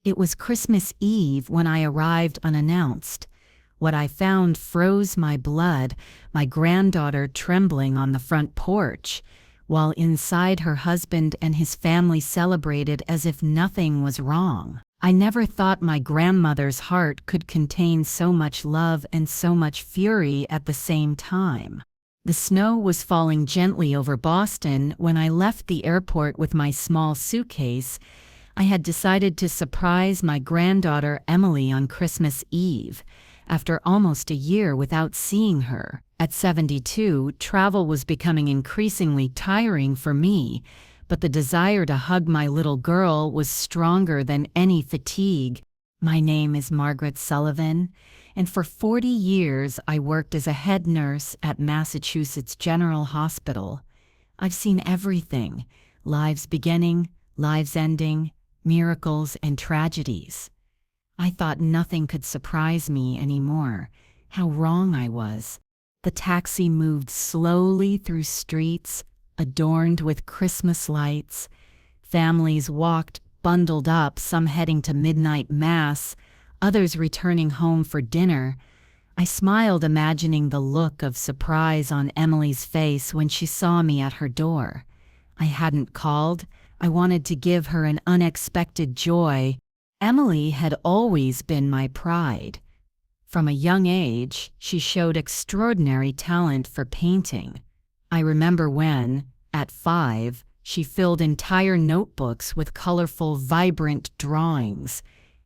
It was Christmas Eve when I arrived unannounced. What I found froze my blood, my granddaughter trembling on the front porch, while inside her husband and his family celebrated as if nothing was wrong. I never thought my grandmother's heart could contain so much love and so much fury at the same time. The snow was falling gently over Boston when I left the airport with my small suitcase. I had decided to surprise my granddaughter Emily on Christmas Eve, after almost a year without seeing her. At 72, travel was becoming increasingly tiring for me, but the desire to hug my little girl was stronger than any fatigue. My name is Margaret Sullivan, and for 40 years I worked as a head nurse at Massachusetts General Hospital. I've seen everything: lives beginning, lives ending, miracles and tragedies. I thought nothing could surprise me anymore. How wrong I was. The taxi moved slowly through streets adorned with Christmas lights. Families walked bundled up, some heading to midnight mass, others returning home for dinner. I smiled, imagining the look of surprise on Emily's face when she saw me at her door. I hadn't called. I wanted to give her an unexpected joy. Emily had always been my pride. From a young age, she showed extraordinary talent for painting. I remember when, at 5, she filled entire notebooks with colorful, vibrant drawings.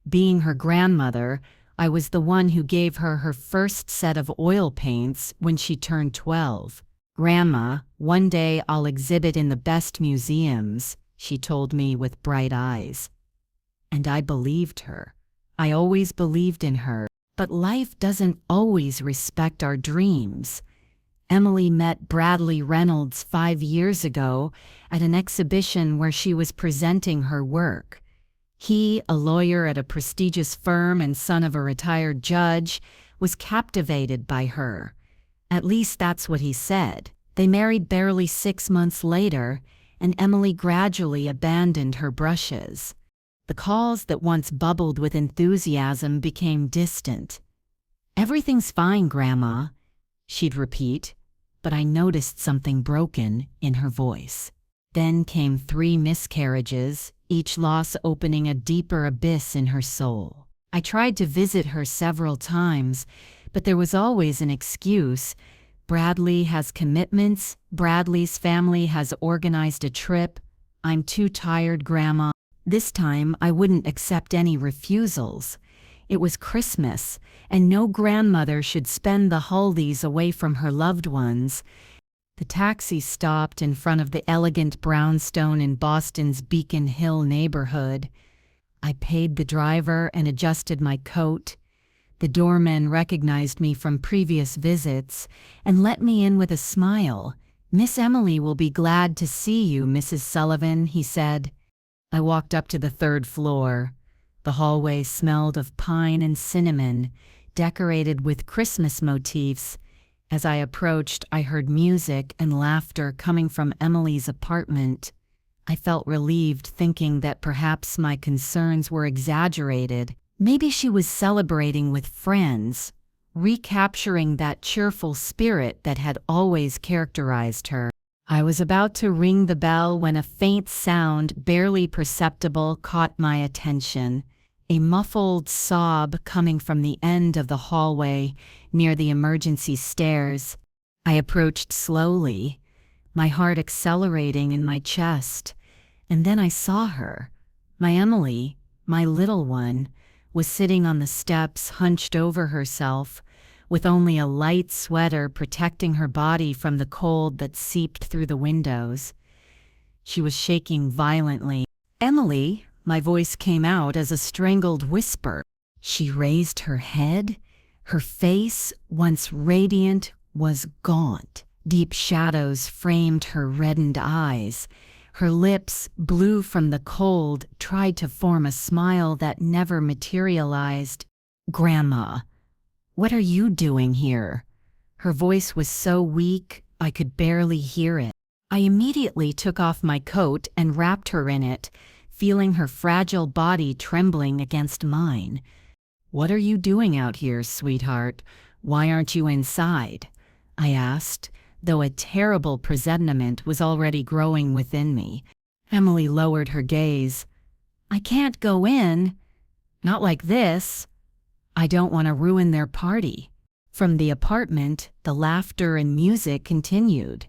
Being her grandmother, I was the one who gave her her first set of oil paints when she turned 12. "Grandma, one day I'll exhibit in the best museums," she told me with bright eyes. And I believed her. I always believed in her. But life doesn't always respect our dreams. Emily met Bradley Reynolds 5 years ago at an exhibition where she was presenting her work. He, a lawyer at a prestigious firm and son of a retired judge, was captivated by her. At least that's what he said. They married barely 6 months later, and Emily gradually abandoned her brushes. The calls that once bubbled with enthusiasm became distant. "Everything's fine, Grandma," she'd repeat, but I noticed something broken in her voice. Then came 3 miscarriages, each loss opening a deeper abyss in her soul. I tried to visit her several times, but there was always an excuse. "Bradley has commitments. Bradley's family has organized a trip. I'm too tired, Grandma." This time, I wouldn't accept any refusals. It was Christmas, and no grandmother should spend the holidays away from her loved ones. The taxi stopped in front of the elegant brownstone in Boston's Beacon Hill neighborhood. I paid the driver and adjusted my coat. The doorman recognized me from previous visits and let me in with a smile. "Miss Emily will be glad to see you, Mrs. Sullivan," he said. I walked up to the 3rd floor. The hallway smelled of pine and cinnamon, decorated with Christmas motifs. As I approached, I heard music and laughter coming from Emily's apartment. I felt relieved, thinking that perhaps my concerns were exaggerated. Maybe she was celebrating with friends, recapturing that cheerful spirit that had always characterized her. I was about to ring the bell when a faint sound, barely perceptible, caught my attention. A muffled sob coming from the end of the hallway near the emergency stairs. I approached slowly, my heart accelerating in my chest. And then I saw her. My Emily, my little one, was sitting on the steps, hunched over herself, with only a light sweater protecting her body from the cold that seeped through the windows. She was shaking violently. "Emily," my voice came out as a strangled whisper. She raised her head. Her face, once radiant, was gaunt. Deep shadows framed her reddened eyes. Her lips, blue from the cold, tried to form a smile that never materialized. "Grandma, what are you doing here?" Her voice was so weak, I could barely hear it. I immediately took off my coat and wrapped her in it, feeling her fragile body trembling against mine. "What are you doing out here, sweetheart? Why aren't you inside?" I asked, though a terrible presentiment was already growing within me. Emily lowered her gaze. "I can't go in. Not like this. I don't want to ruin their party." From the apartment, the laughter and music continued.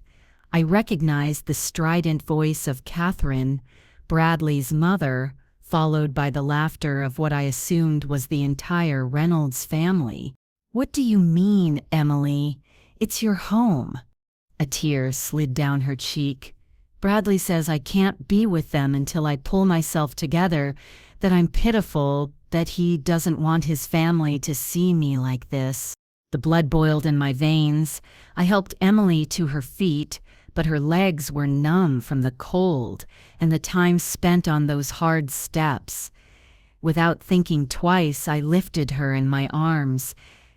I recognized the strident voice of Catherine, Bradley's mother, followed by the laughter of what I assumed was the entire Reynolds family. "What do you mean, Emily? It's your home." A tear slid down her cheek. "Bradley says I can't be with them until I pull myself together, that I'm pitiful, that he doesn't want his family to see me like this." The blood boiled in my veins. I helped Emily to her feet, but her legs were numb from the cold and the time spent on those hard steps. Without thinking twice, I lifted her in my arms.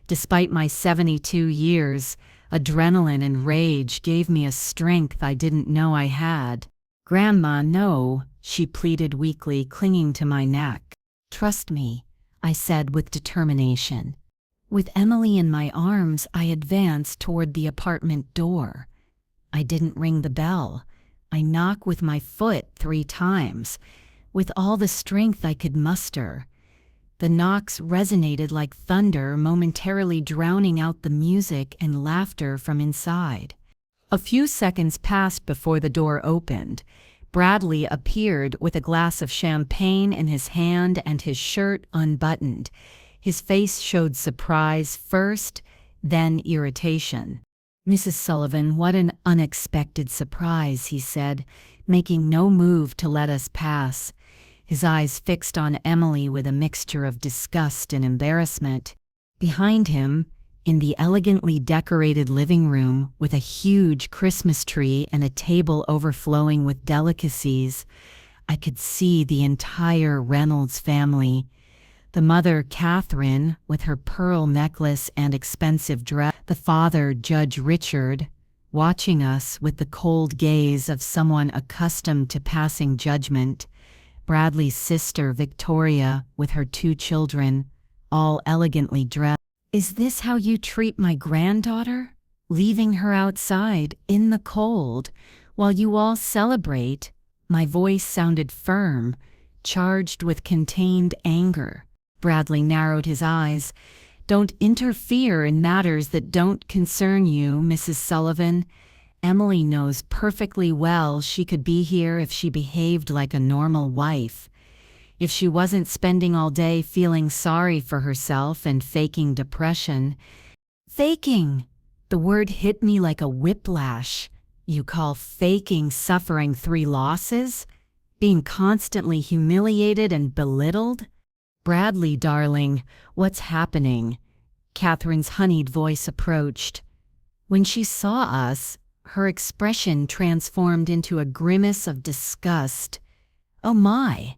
Despite my 72 years, adrenaline and rage gave me a strength I didn't know I had. "Grandma, no," she pleaded weakly, clinging to my neck. "Trust me," I said with determination. With Emily in my arms, I advanced toward the apartment door. I didn't ring the bell. I knocked with my foot 3 times, with all the strength I could muster. The knocks resonated like thunder, momentarily drowning out the music and laughter from inside. A few seconds passed before the door opened. Bradley appeared with a glass of champagne in his hand and his shirt unbuttoned. His face showed surprise first, then irritation. "Mrs. Sullivan, what an unexpected surprise," he said, making no move to let us pass. His eyes fixed on Emily with a mixture of disgust and embarrassment. Behind him, in the elegantly decorated living room with a huge Christmas tree and a table overflowing with delicacies, I could see the entire Reynolds family. The mother, Catherine, with her pearl necklace and expensive dress. The father, Judge Richard, watching us with the cold gaze of someone accustomed to passing judgment. Bradley's sister, Victoria, with her 2 children, all elegantly dressed. "Is this how you treat my granddaughter? Leaving her outside, in the cold, while you all celebrate?" My voice sounded firm, charged with contained anger. Bradley narrowed his eyes. "Don't interfere in matters that don't concern you, Mrs. Sullivan. Emily knows perfectly well she could be here if she behaved like a normal wife. If she wasn't spending all day feeling sorry for herself and faking depression." "Faking!" The word hit me like a whiplash. "You call faking suffering 3 losses? Being constantly humiliated and belittled?" "Bradley, darling, what's happening?" Catherine's honeyed voice approached. When she saw us, her expression transformed into a grimace of disgust. "Oh my!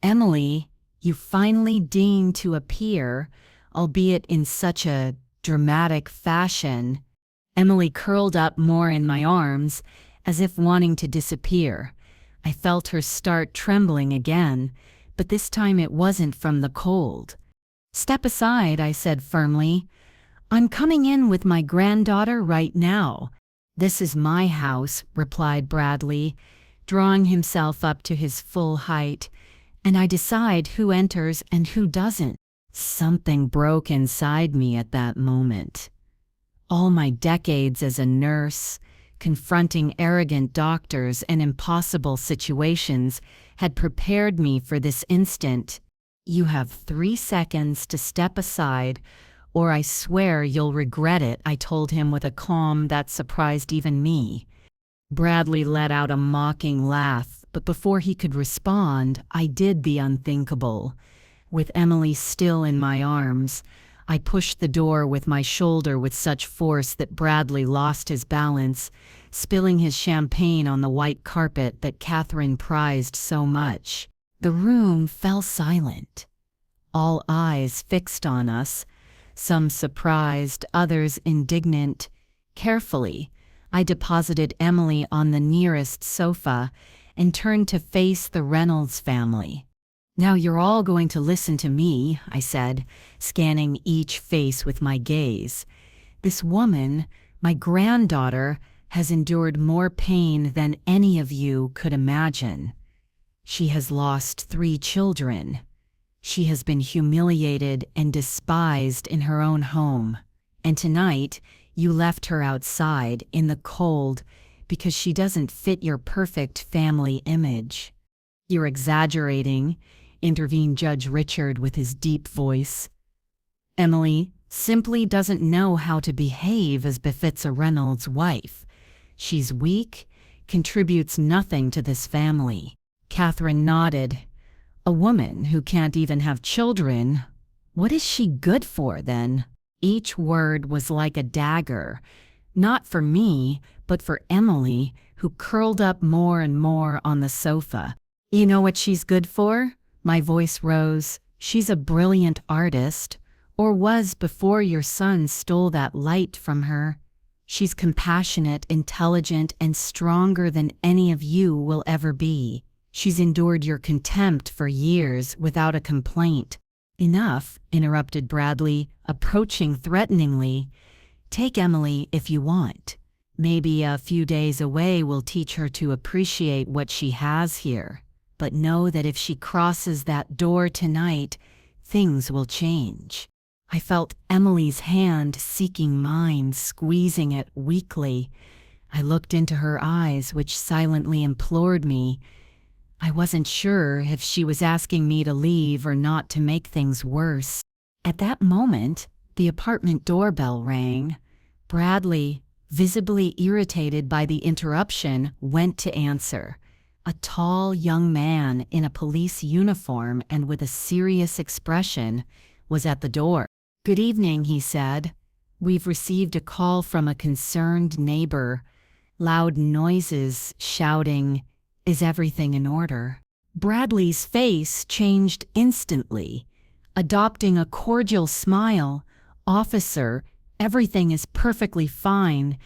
Emily, you finally deigned to appear, albeit in such a dramatic fashion." Emily curled up more in my arms, as if wanting to disappear. I felt her start trembling again, but this time it wasn't from the cold. "Step aside," I said firmly. "I'm coming in with my granddaughter right now." "This is my house," replied Bradley, drawing himself up to his full height, "and I decide who enters and who doesn't." Something broke inside me at that moment. All my decades as a nurse, confronting arrogant doctors and impossible situations, had prepared me for this instant. "You have 3 seconds to step aside, or I swear you'll regret it," I told him with a calm that surprised even me. Bradley let out a mocking laugh, but before he could respond, I did the unthinkable. With Emily still in my arms, I pushed the door with my shoulder with such force that Bradley lost his balance, spilling his champagne on the white carpet that Catherine prized so much. The room fell silent. All eyes fixed on us, some surprised, others indignant. Carefully, I deposited Emily on the nearest sofa and turned to face the Reynolds family. "Now you're all going to listen to me," I said, scanning each face with my gaze. "This woman, my granddaughter, has endured more pain than any of you could imagine. She has lost 3 children. She has been humiliated and despised in her own home. And tonight, you left her outside in the cold because she doesn't fit your perfect family image." "You're exaggerating," intervened Judge Richard with his deep voice. "Emily simply doesn't know how to behave as befits a Reynolds wife. She's weak, contributes nothing to this family." Catherine nodded. "A woman who can't even have children, what is she good for then?" Each word was like a dagger, not for me, but for Emily, who curled up more and more on the sofa. "You know what she's good for?" My voice rose. "She's a brilliant artist, or was before your son stole that light from her. She's compassionate, intelligent, and stronger than any of you will ever be. She's endured your contempt for years without a complaint." "Enough," interrupted Bradley, approaching threateningly. "Take Emily if you want. Maybe a few days away will teach her to appreciate what she has here. But know that if she crosses that door tonight, things will change." I felt Emily's hand seeking mine, squeezing it weakly. I looked into her eyes, which silently implored me. I wasn't sure if she was asking me to leave or not to make things worse. At that moment, the apartment doorbell rang. Bradley, visibly irritated by the interruption, went to answer. A tall young man in a police uniform and with a serious expression was at the door. "Good evening," he said. "We've received a call from a concerned neighbor. Loud noises, shouting. Is everything in order?" Bradley's face changed instantly. Adopting a cordial smile, "Officer, everything is perfectly fine.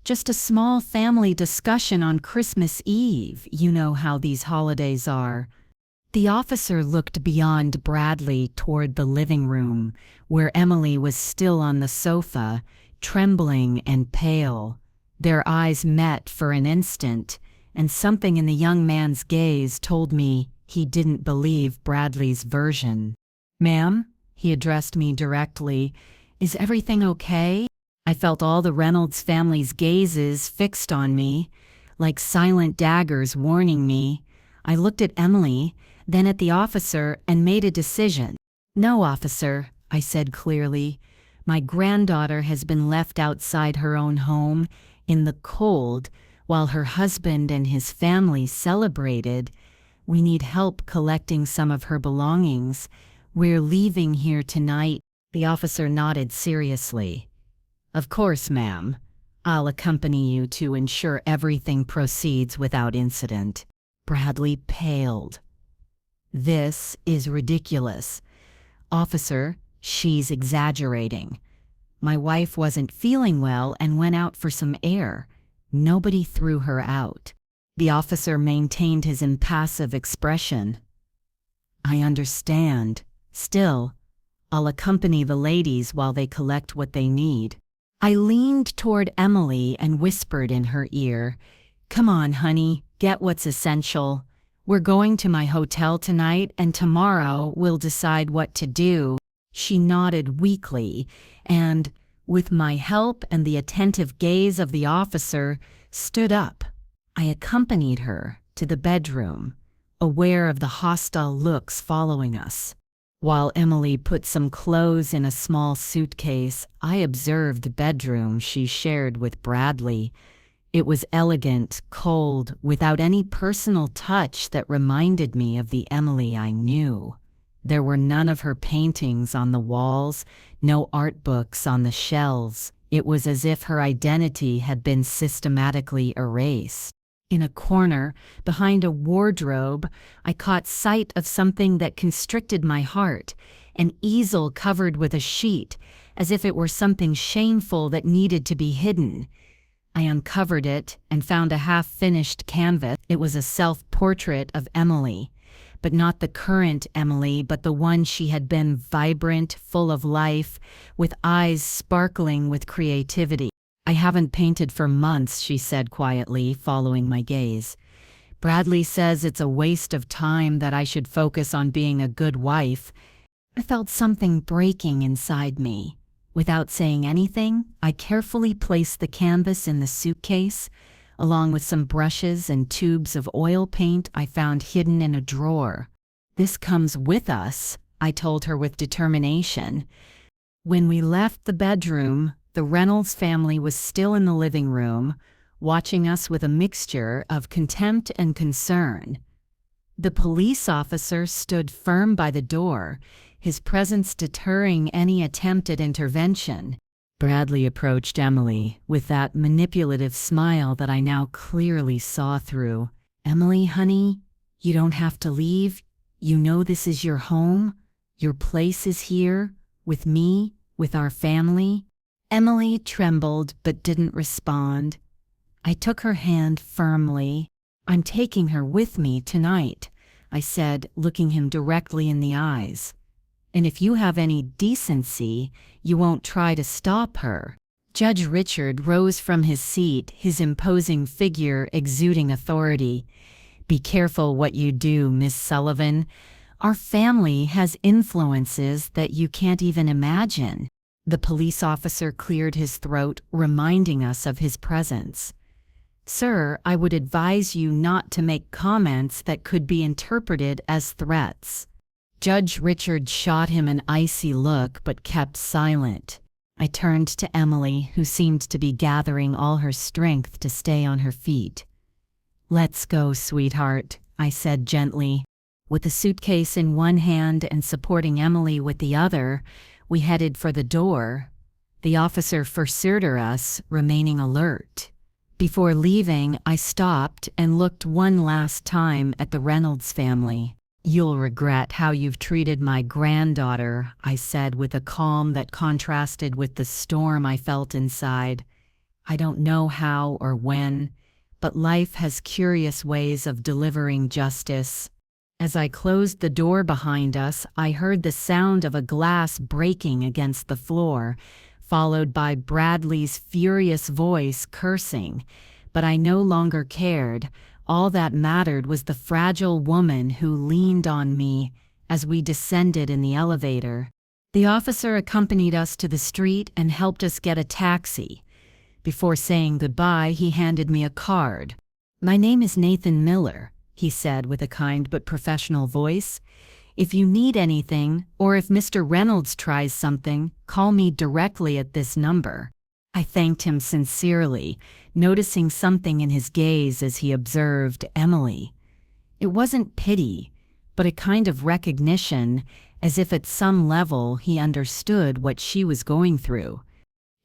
Just a small family discussion on Christmas Eve. You know how these holidays are." The officer looked beyond Bradley toward the living room, where Emily was still on the sofa, trembling and pale. Their eyes met for an instant, and something in the young man's gaze told me he didn't believe Bradley's version. "Ma'am," he addressed me directly, "is everything okay?" I felt all the Reynolds family's gazes fixed on me, like silent daggers warning me. I looked at Emily, then at the officer, and made a decision. "No, officer," I said clearly. "My granddaughter has been left outside her own home, in the cold, while her husband and his family celebrated. We need help collecting some of her belongings. We're leaving here tonight." The officer nodded seriously. "Of course, ma'am. I'll accompany you to ensure everything proceeds without incident." Bradley paled. "This is ridiculous. Officer, she's exaggerating. My wife wasn't feeling well and went out for some air. Nobody threw her out." The officer maintained his impassive expression. "I understand. Still, I'll accompany the ladies while they collect what they need." I leaned toward Emily and whispered in her ear, "Come on, honey, get what's essential. We're going to my hotel tonight, and tomorrow we'll decide what to do." She nodded weakly, and, with my help and the attentive gaze of the officer, stood up. I accompanied her to the bedroom, aware of the hostile looks following us. While Emily put some clothes in a small suitcase, I observed the bedroom she shared with Bradley. It was elegant, cold, without any personal touch that reminded me of the Emily I knew. There were none of her paintings on the walls, no art books on the shelves. It was as if her identity had been systematically erased. In a corner, behind a wardrobe, I caught sight of something that constricted my heart, an easel covered with a sheet, as if it were something shameful that needed to be hidden. I uncovered it and found a half-finished canvas. It was a self-portrait of Emily, but not the current Emily, but the one she had been, vibrant, full of life, with eyes sparkling with creativity. "I haven't painted for months," she said quietly, following my gaze. "Bradley says it's a waste of time, that I should focus on being a good wife." I felt something breaking inside me. Without saying anything, I carefully placed the canvas in the suitcase, along with some brushes and tubes of oil paint I found hidden in a drawer. "This comes with us," I told her with determination. When we left the bedroom, the Reynolds family was still in the living room, watching us with a mixture of contempt and concern. The police officer stood firm by the door, his presence deterring any attempt at intervention. Bradley approached Emily with that manipulative smile that I now clearly saw through. "Emily, honey, you don't have to leave. You know this is your home. Your place is here, with me, with our family." Emily trembled but didn't respond. I took her hand firmly. "I'm taking her with me tonight," I said, looking him directly in the eyes. "And if you have any decency, you won't try to stop her." Judge Richard rose from his seat, his imposing figure exuding authority. "Be careful what you do, Miss Sullivan. Our family has influences that you can't even imagine." The police officer cleared his throat, reminding us of his presence. "Sir, I would advise you not to make comments that could be interpreted as threats." Judge Richard shot him an icy look but kept silent. I turned to Emily, who seemed to be gathering all her strength to stay on her feet. "Let's go, sweetheart," I said gently. With the suitcase in one hand and supporting Emily with the other, we headed for the door. The officer pursued us, remaining alert. Before leaving, I stopped and looked one last time at the Reynolds family. "You'll regret how you've treated my granddaughter," I said with a calm that contrasted with the storm I felt inside. "I don't know how or when, but life has curious ways of delivering justice." As I closed the door behind us, I heard the sound of a glass breaking against the floor, followed by Bradley's furious voice cursing, but I no longer cared. All that mattered was the fragile woman who leaned on me as we descended in the elevator. The officer accompanied us to the street and helped us get a taxi. Before saying goodbye, he handed me a card. "My name is Nathan Miller," he said with a kind but professional voice. "If you need anything, or if Mr. Reynolds tries something, call me directly at this number." I thanked him sincerely, noticing something in his gaze as he observed Emily. It wasn't pity, but a kind of recognition, as if at some level he understood what she was going through.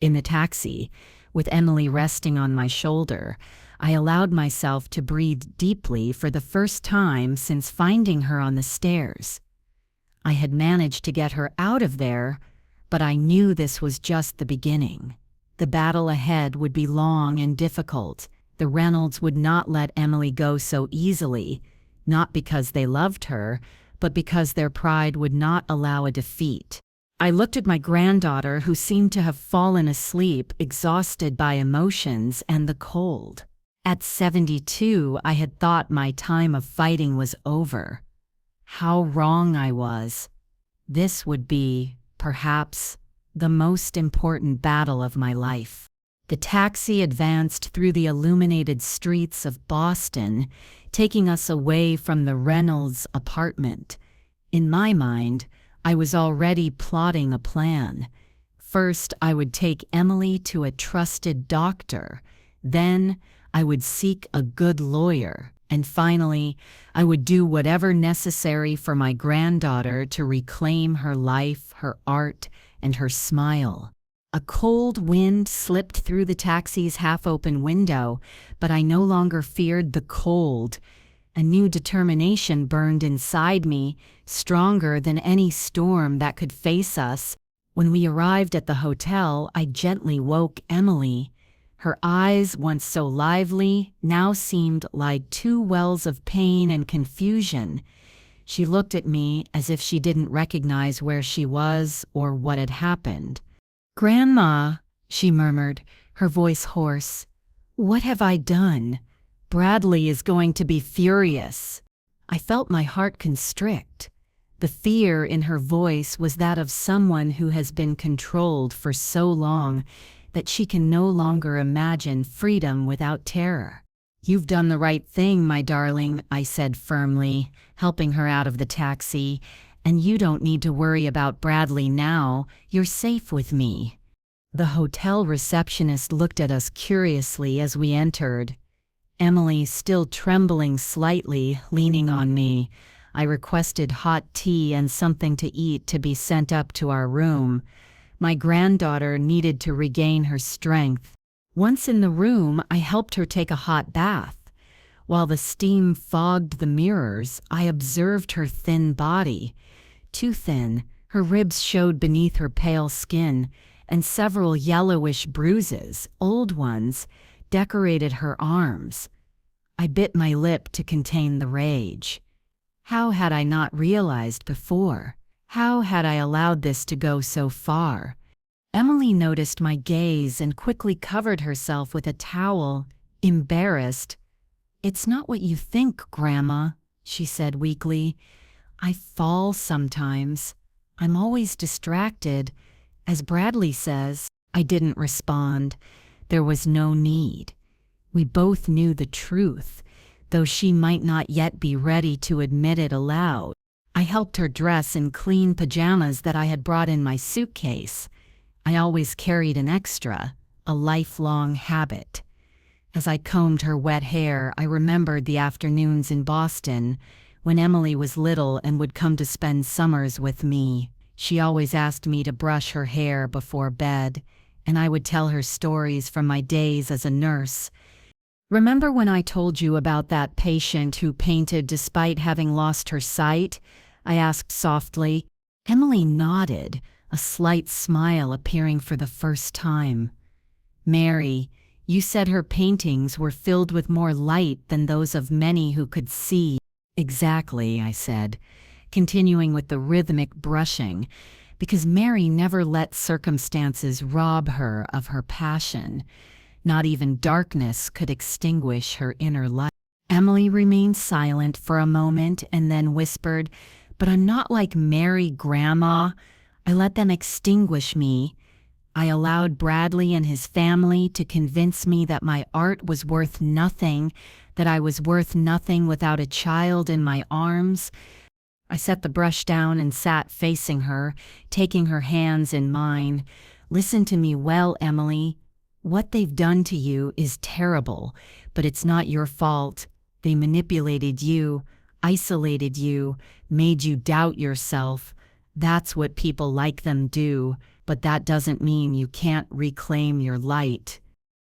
In the taxi, with Emily resting on my shoulder, I allowed myself to breathe deeply for the first time since finding her on the stairs. I had managed to get her out of there, but I knew this was just the beginning. The battle ahead would be long and difficult. The Reynolds would not let Emily go so easily, not because they loved her, but because their pride would not allow a defeat. I looked at my granddaughter, who seemed to have fallen asleep, exhausted by emotions and the cold. At 72, I had thought my time of fighting was over. How wrong I was. This would be, perhaps, the most important battle of my life. The taxi advanced through the illuminated streets of Boston, taking us away from the Reynolds apartment. In my mind, I was already plotting a plan. First, I would take Emily to a trusted doctor. Then, I would seek a good lawyer. And finally, I would do whatever necessary for my granddaughter to reclaim her life, her art, and her smile. A cold wind slipped through the taxi's half-open window, but I no longer feared the cold. A new determination burned inside me, stronger than any storm that could face us. When we arrived at the hotel, I gently woke Emily. Her eyes, once so lively, now seemed like two wells of pain and confusion. She looked at me as if she didn't recognize where she was or what had happened. "Grandma," she murmured, her voice hoarse, "what have I done? Bradley is going to be furious." I felt my heart constrict. The fear in her voice was that of someone who has been controlled for so long that she can no longer imagine freedom without terror. "You've done the right thing, my darling," I said firmly, helping her out of the taxi, "and you don't need to worry about Bradley now. You're safe with me." The hotel receptionist looked at us curiously as we entered. Emily, still trembling slightly, leaning on me. I requested hot tea and something to eat to be sent up to our room. My granddaughter needed to regain her strength. Once in the room, I helped her take a hot bath. While the steam fogged the mirrors, I observed her thin body. Too thin, her ribs showed beneath her pale skin, and several yellowish bruises, old ones, decorated her arms. I bit my lip to contain the rage. How had I not realized before? How had I allowed this to go so far? Emily noticed my gaze and quickly covered herself with a towel, embarrassed. "It's not what you think, Grandma," she said weakly. "I fall sometimes. I'm always distracted. As Bradley says." I didn't respond. There was no need. We both knew the truth, though she might not yet be ready to admit it aloud. I helped her dress in clean pajamas that I had brought in my suitcase. I always carried an extra, a lifelong habit. As I combed her wet hair, I remembered the afternoons in Boston, when Emily was little and would come to spend summers with me. She always asked me to brush her hair before bed, and I would tell her stories from my days as a nurse. "Remember when I told you about that patient who painted despite having lost her sight?" I asked softly. Emily nodded, a slight smile appearing for the first time. "Mary, you said her paintings were filled with more light than those of many who could see." "Exactly," I said, continuing with the rhythmic brushing, because Mary never let circumstances rob her of her passion. Not even darkness could extinguish her inner light. Emily remained silent for a moment and then whispered, "But I'm not like Mary, Grandma. I let them extinguish me. I allowed Bradley and his family to convince me that my art was worth nothing, that I was worth nothing without a child in my arms." I set the brush down and sat facing her, taking her hands in mine. "Listen to me well, Emily. What they've done to you is terrible, but it's not your fault. They manipulated you, isolated you, made you doubt yourself. That's what people like them do, but that doesn't mean you can't reclaim your light."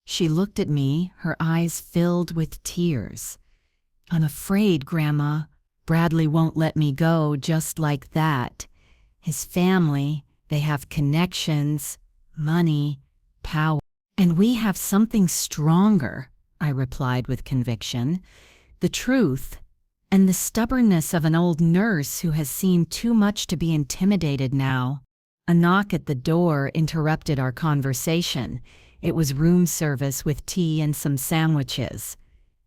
She looked at me, her eyes filled with tears. "I'm afraid, Grandma, Bradley won't let me go just like that. His family, they have connections, money, power. And we have something stronger," I replied with conviction. "The truth, and the stubbornness of an old nurse who has seen too much to be intimidated now." A knock at the door interrupted our conversation. It was room service with tea and some sandwiches.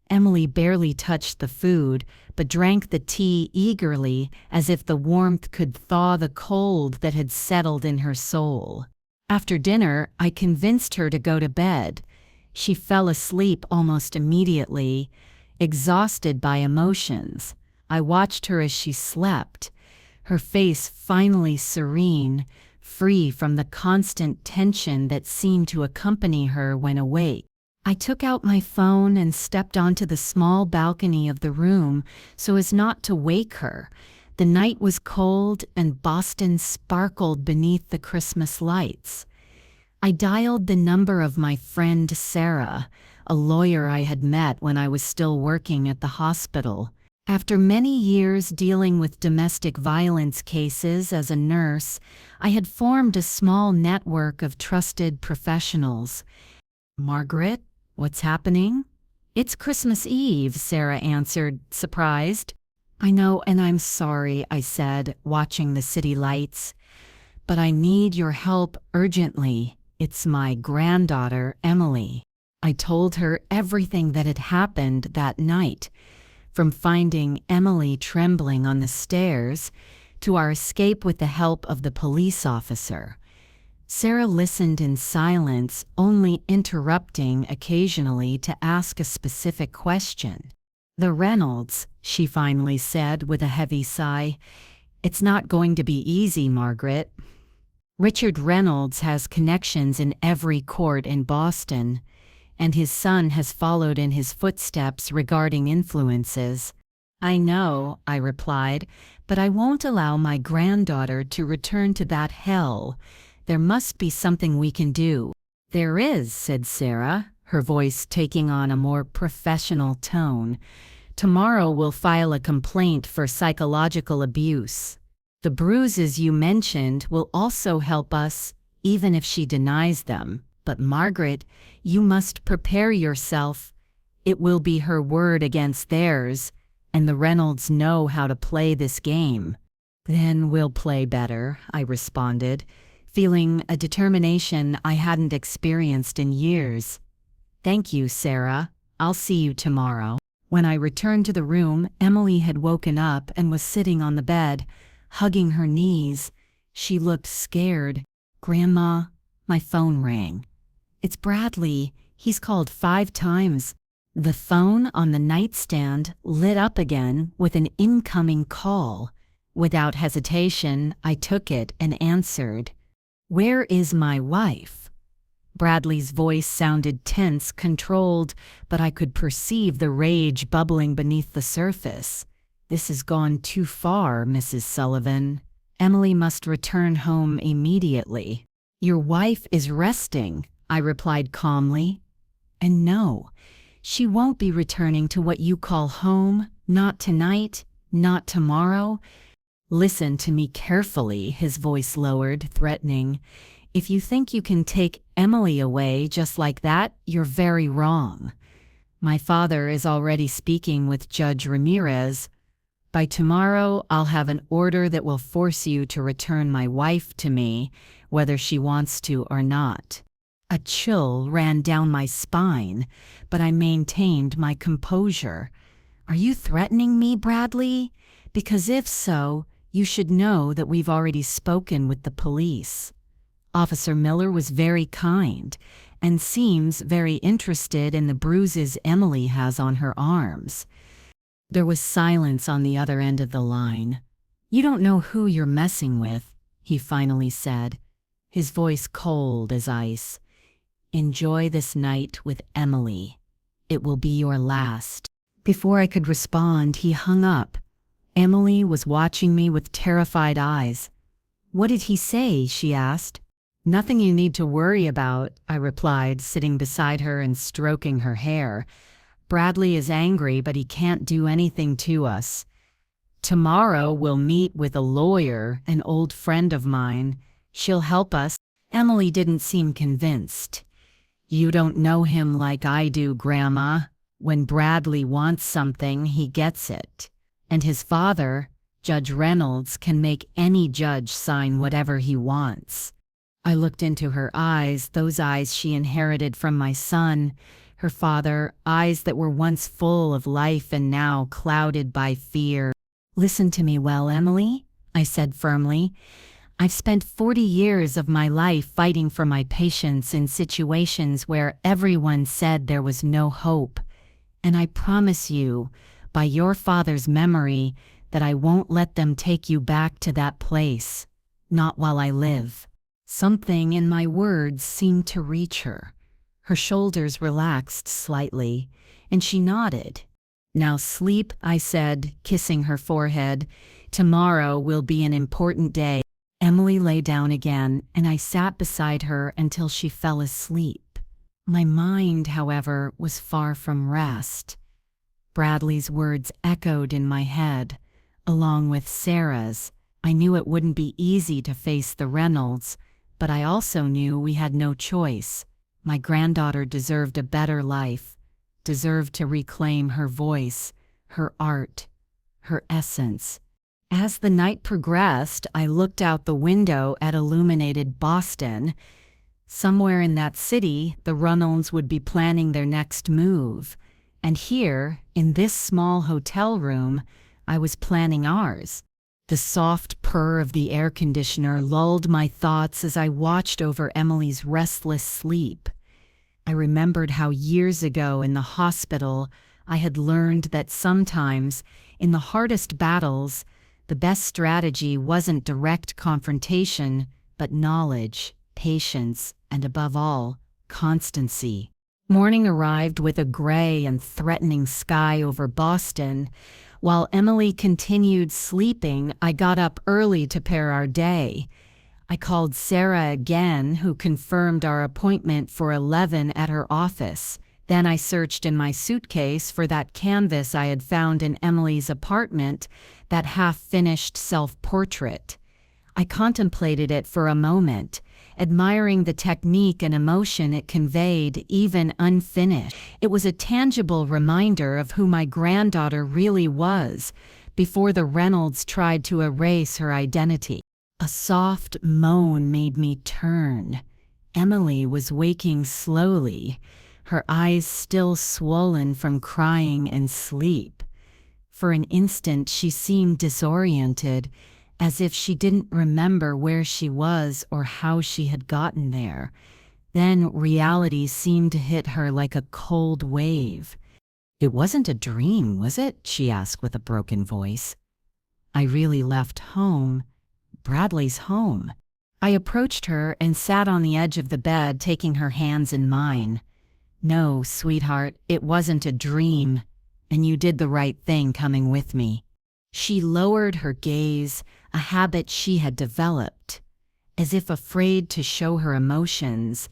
Emily barely touched the food, but drank the tea eagerly, as if the warmth could thaw the cold that had settled in her soul. After dinner, I convinced her to go to bed. She fell asleep almost immediately, exhausted by emotions. I watched her as she slept, her face finally serene, free from the constant tension that seemed to accompany her when awake. I took out my phone and stepped onto the small balcony of the room so as not to wake her. The night was cold and Boston sparkled beneath the Christmas lights. I dialed the number of my friend Sarah, a lawyer I had met when I was still working at the hospital. After many years dealing with domestic violence cases as a nurse, I had formed a small network of trusted professionals. Margaret, what's happening? It's Christmas Eve, Sarah answered, surprised. I know, and I'm sorry, I said, watching the city lights. But I need your help urgently. It's my granddaughter, Emily. I told her everything that had happened that night, from finding Emily trembling on the stairs to our escape with the help of the police officer. Sarah listened in silence, only interrupting occasionally to ask a specific question. The Reynolds, she finally said with a heavy sigh. It's not going to be easy, Margaret. Richard Reynolds has connections in every court in Boston, and his son has followed in his footsteps regarding influences. I know, I replied, but I won't allow my granddaughter to return to that hell. There must be something we can do. There is, said Sarah, her voice taking on a more professional tone. Tomorrow we'll file a complaint for psychological abuse. The bruises you mentioned will also help us, even if she denies them. But Margaret, you must prepare yourself. It will be her word against theirs, and the Reynolds know how to play this game. Then we'll play better, I responded, feeling a determination I hadn't experienced in years. Thank you, Sarah. I'll see you tomorrow. When I returned to the room, Emily had woken up and was sitting on the bed, hugging her knees. She looked scared. Grandma, my phone rang. It's Bradley. He's called 5 times. The phone on the nightstand lit up again with an incoming call. Without hesitation, I took it and answered. Where is my wife? Bradley's voice sounded tense, controlled, but I could perceive the rage bubbling beneath the surface. This has gone too far, Mrs. Sullivan. Emily must return home immediately. Your wife is resting, I replied calmly. And no, she won't be returning to what you call home, not tonight, not tomorrow. Listen to me carefully, his voice lowered, threatening. If you think you can take Emily away just like that, you're very wrong. My father is already speaking with Judge Ramirez. By tomorrow, I'll have an order that will force you to return my wife to me, whether she wants to or not. A chill ran down my spine, but I maintained my composure. Are you threatening me, Bradley? Because if so, you should know that we've already spoken with the police. Officer Miller was very kind and seems very interested in the bruises Emily has on her arms. There was silence on the other end of the line. You don't know who you're messing with, he finally said, his voice cold as ice. Enjoy this night with Emily. It will be your last. Before I could respond, he hung up. Emily was watching me with terrified eyes. What did he say? She asked. Nothing you need to worry about, I replied, sitting beside her and stroking her hair. Bradley is angry, but he can't do anything to us. Tomorrow we'll meet with a lawyer, an old friend of mine. She'll help us. Emily didn't seem convinced. You don't know him like I do, Grandma. When Bradley wants something, he gets it. And his father, Judge Reynolds, can make any judge sign whatever he wants. I looked into her eyes, those eyes she inherited from my son, her father, eyes that were once full of life and now clouded by fear. Listen to me well, Emily, I said firmly. I've spent 40 years of my life fighting for my patients in situations where everyone said there was no hope. And I promise you, by your father's memory, that I won't let them take you back to that place. Not while I live. Something in my words seemed to reach her. Her shoulders relaxed slightly, and she nodded. Now sleep, I said, kissing her forehead. Tomorrow will be an important day. Emily lay down again, and I sat beside her until she fell asleep. My mind, however, was far from rest. Bradley's words echoed in my head, along with Sarah's. I knew it wouldn't be easy to face the Reynolds, but I also knew we had no choice. My granddaughter deserved a better life, deserved to reclaim her voice, her art, her essence. As the night progressed, I looked out the window at illuminated Boston. Somewhere in that city, the Runnels would be planning their next move. And here, in this small hotel room, I was planning ours. The soft purr of the air conditioner lulled my thoughts as I watched over Emily's restless sleep. I remembered how years ago in the hospital I had learned that sometimes, in the hardest battles, the best strategy wasn't direct confrontation, but knowledge, patience, and above all, constancy. Morning arrived with a gray and threatening sky over Boston. While Emily continued sleeping, I got up early to prepare our day. I called Sarah again, who confirmed our appointment for 11 at her office. Then I searched in my suitcase for that canvas I had found in Emily's apartment, that half-finished self-portrait. I contemplated it for a moment, admiring the technique and emotion it conveyed, even unfinished. It was a tangible reminder of who my granddaughter really was, before the Reynolds tried to erase her identity. A soft moan made me turn. Emily was waking slowly, her eyes still swollen from crying and sleep. For an instant she seemed disoriented, as if she didn't remember where she was or how she had gotten there. Then reality seemed to hit her like a cold wave. "It wasn't a dream, was it?" she asked with a broken voice. "I really left home, Bradley's home." I approached her and sat on the edge of the bed, taking her hands in mine. "No, sweetheart, it wasn't a dream, and you did the right thing coming with me." She lowered her gaze, a habit she had developed, as if afraid to show her emotions.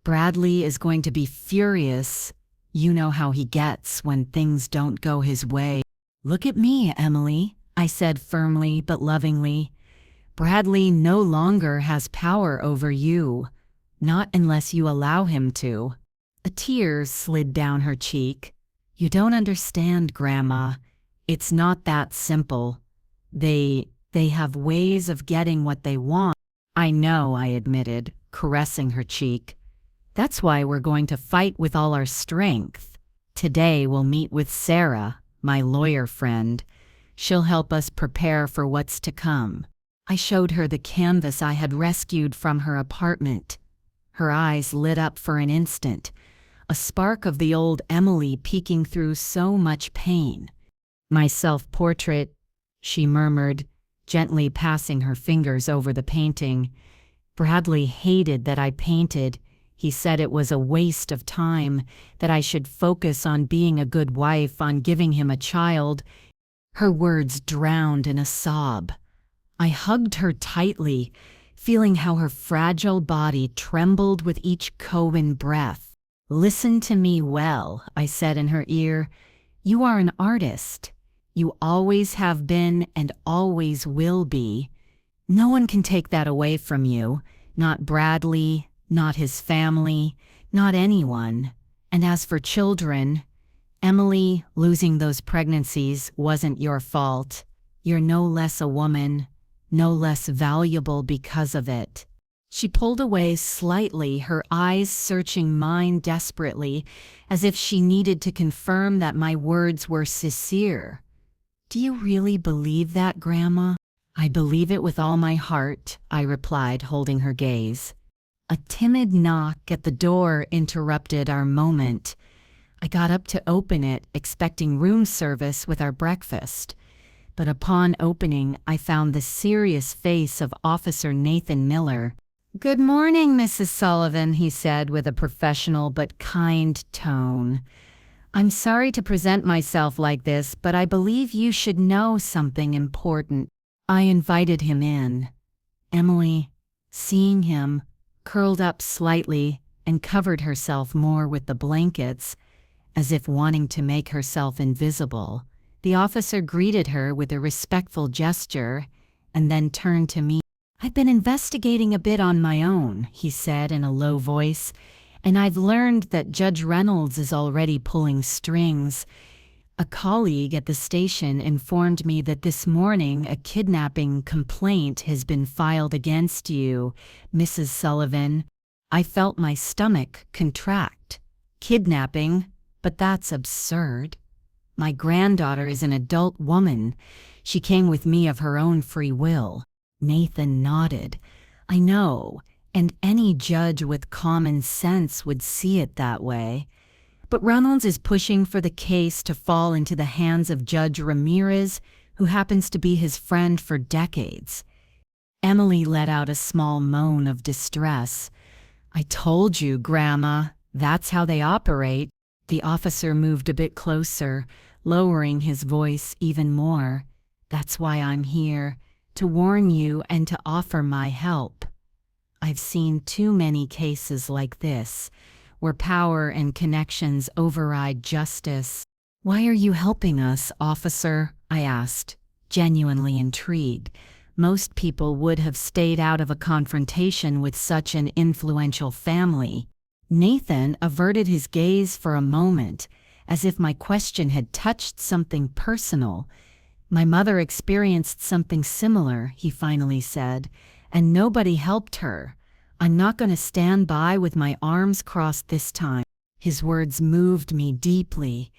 "Bradley is going to be furious. You know how he gets when things don't go his way." "Look at me, Emily," I said firmly but lovingly. "Bradley no longer has power over you, not unless you allow him to." A tear slid down her cheek. "You don't understand, Grandma. It's not that simple. They have ways of getting what they want." "I know," I admitted, caressing her cheek. "That's why we're going to fight with all our strength. Today we'll meet with Sarah, my lawyer friend. She'll help us prepare for what's to come." I showed her the canvas I had rescued from her apartment. Her eyes lit up for an instant, a spark of the old Emily peeking through so much pain. "My self-portrait," she murmured, gently passing her fingers over the painting. "Bradley hated that I painted. He said it was a waste of time, that I should focus on being a good wife, on giving him a child." Her words drowned in a sob. I hugged her tightly, feeling how her fragile body trembled with each Cohen breath. "Listen to me well," I said in her ear. "You are an artist. You always have been and always will be. No one can take that away from you. Not Bradley, not his family, not anyone. And as for children, Emily, losing those pregnancies wasn't your fault. You're no less a woman, no less valuable because of it." She pulled away slightly, her eyes searching mine desperately, as if she needed to confirm that my words were sincere. "Do you really believe that, Grandma?" "I believe it with all my heart," I replied, holding her gaze. A timid knock at the door interrupted our moment. I got up to open it, expecting room service with our breakfast. But upon opening, I found the serious face of Officer Nathan Miller. "Good morning, Mrs. Sullivan," he said with a professional but kind tone. "I'm sorry to present myself like this, but I believe you should know something important." I invited him in. Emily, seeing him, curled up slightly and covered herself more with the blankets, as if wanting to make herself invisible. The officer greeted her with a respectful gesture and then turned to me. "I've been investigating a bit on my own," he said in a low voice, And I've learned that Judge Reynolds is already pulling strings. A colleague at the station informed me that this morning a kidnapping complaint has been filed against you, Mrs. Sullivan. I felt my stomach contract. Kidnapping? But that's absurd. My granddaughter is an adult woman. She came with me of her own free will. Nathan nodded. I know, and any judge with common sense would see it that way. But Reynolds is pushing for the case to fall into the hands of Judge Ramirez, who happens to be his friend for decades. Emily let out a small moan of distress. I told you, Grandma, that's how they operate. The officer moved a bit closer, lowering his voice even more. That's why I'm here, to warn you and to offer my help. I've seen too many cases like this, where power and connections override justice. Why are you helping us, officer? I asked, genuinely intrigued. Most people would have stayed out of a confrontation with such an influential family. Nathan averted his gaze for a moment, as if my question had touched something personal. My mother experienced something similar, he finally said, and nobody helped her. I'm not going to stand by with my arms crossed this time. His words moved me deeply.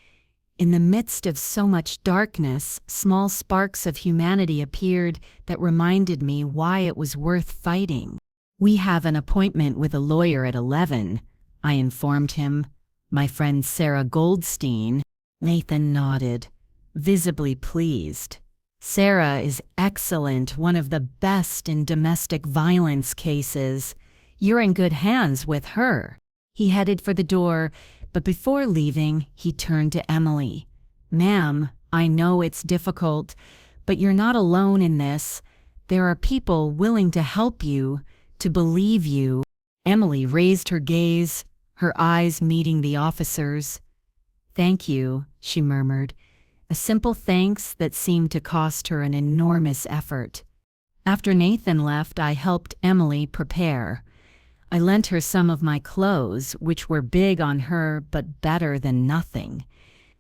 In the midst of so much darkness, small sparks of humanity appeared that reminded me why it was worth fighting. We have an appointment with a lawyer at 11, I informed him. My friend Sarah Goldstein. Nathan nodded, visibly pleased. Sarah is excellent, one of the best in domestic violence cases. You're in good hands with her. He headed for the door, but before leaving, he turned to Emily. Ma'am, I know it's difficult, but you're not alone in this. There are people willing to help you, to believe you. Emily raised her gaze, her eyes meeting the officer's. Thank you, she murmured, a simple thanks that seemed to cost her an enormous effort. After Nathan left, I helped Emily prepare. I lent her some of my clothes, which were big on her but better than nothing.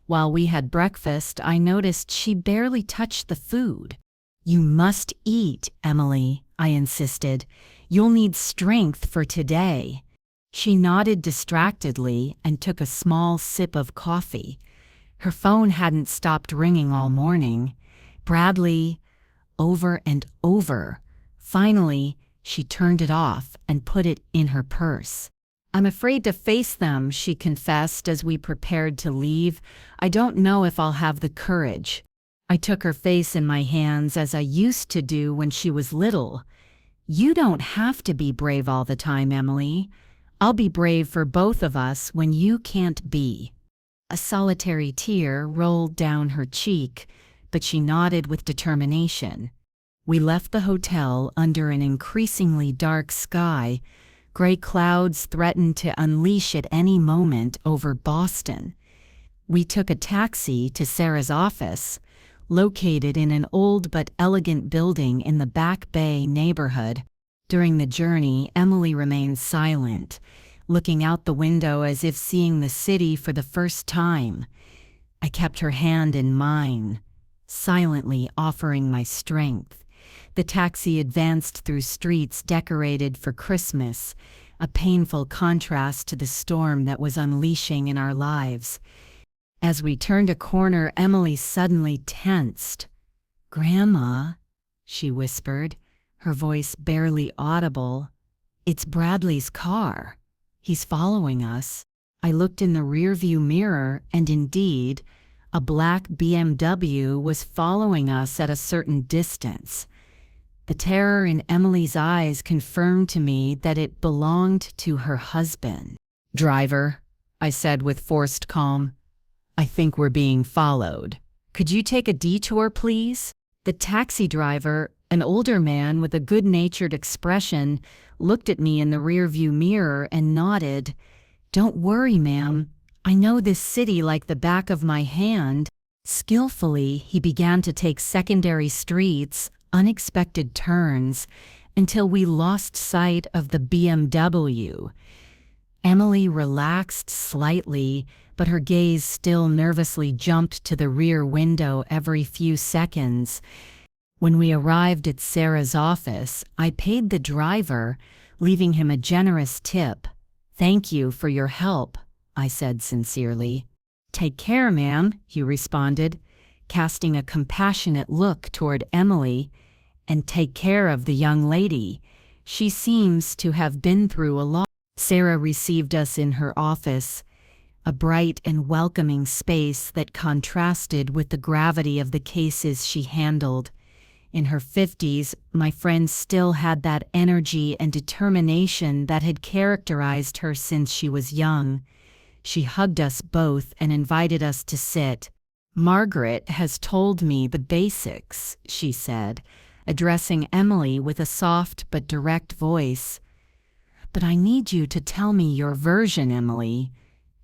While we had breakfast, I noticed she barely touched the food. You must eat, Emily, I insisted. You'll need strength for today. She nodded distractedly and took a small sip of coffee. Her phone hadn't stopped ringing all morning. Bradley, over and over. Finally, she turned it off and put it in her purse. I'm afraid to face them, she confessed as we prepared to leave. I don't know if I'll have the courage. I took her face in my hands as I used to do when she was little. You don't have to be brave all the time, Emily. I'll be brave for both of us when you can't be. A solitary tear rolled down her cheek, but she nodded with determination. We left the hotel under an increasingly dark sky. Gray clouds threatened to unleash at any moment over Boston. We took a taxi to Sarah's office, located in an old but elegant building in the Back Bay neighborhood. During the journey, Emily remained silent, looking out the window as if seeing the city for the first time. I kept her hand in mine, silently offering my strength. The taxi advanced through streets decorated for Christmas, a painful contrast to the storm that was unleashing in our lives. As we turned a corner, Emily suddenly tensed. "Grandma," she whispered, her voice barely audible. "It's Bradley's car. He's following us." I looked in the rearview mirror, and indeed, a black BMW was following us at a certain distance. The terror in Emily's eyes confirmed to me that it belonged to her husband. "Driver," I said with forced calm, "I think we're being followed. Could you take a detour, please?" The taxi driver, an older man with a good-natured expression, looked at me in the rearview mirror and nodded. "Don't worry, ma'am. I know this city like the back of my hand." Skillfully, he began to take secondary streets, unexpected turns, until we lost sight of the BMW. Emily relaxed slightly, but her gaze still nervously jumped to the rear window every few seconds. When we arrived at Sarah's office, I paid the driver, leaving him a generous tip. "Thank you for your help," I said sincerely. "Take care, ma'am," he responded, casting a compassionate look toward Emily. "And take care of the young lady. She seems to have been through a lot." Sarah received us in her office, a bright and welcoming space that contrasted with the gravity of the cases she handled. In her 50s, my friend still had that energy and determination that had characterized her since she was young. She hugged us both and invited us to sit. "Margaret has told me the basics," she said, addressing Emily with a soft but direct voice. "But I need you to tell me your version, Emily.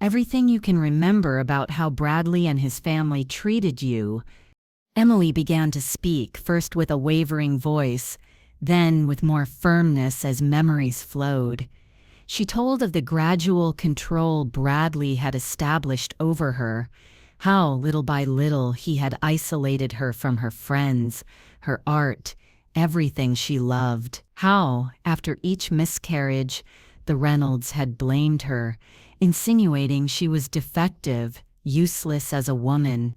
Everything you can remember about how Bradley and his family treated you." Emily began to speak, first with a wavering voice, then with more firmness as memories flowed. She told of the gradual control Bradley had established over her, how little by little he had isolated her from her friends, her art, everything she loved. How, after each miscarriage, the Reynolds had blamed her, insinuating she was defective, useless as a woman.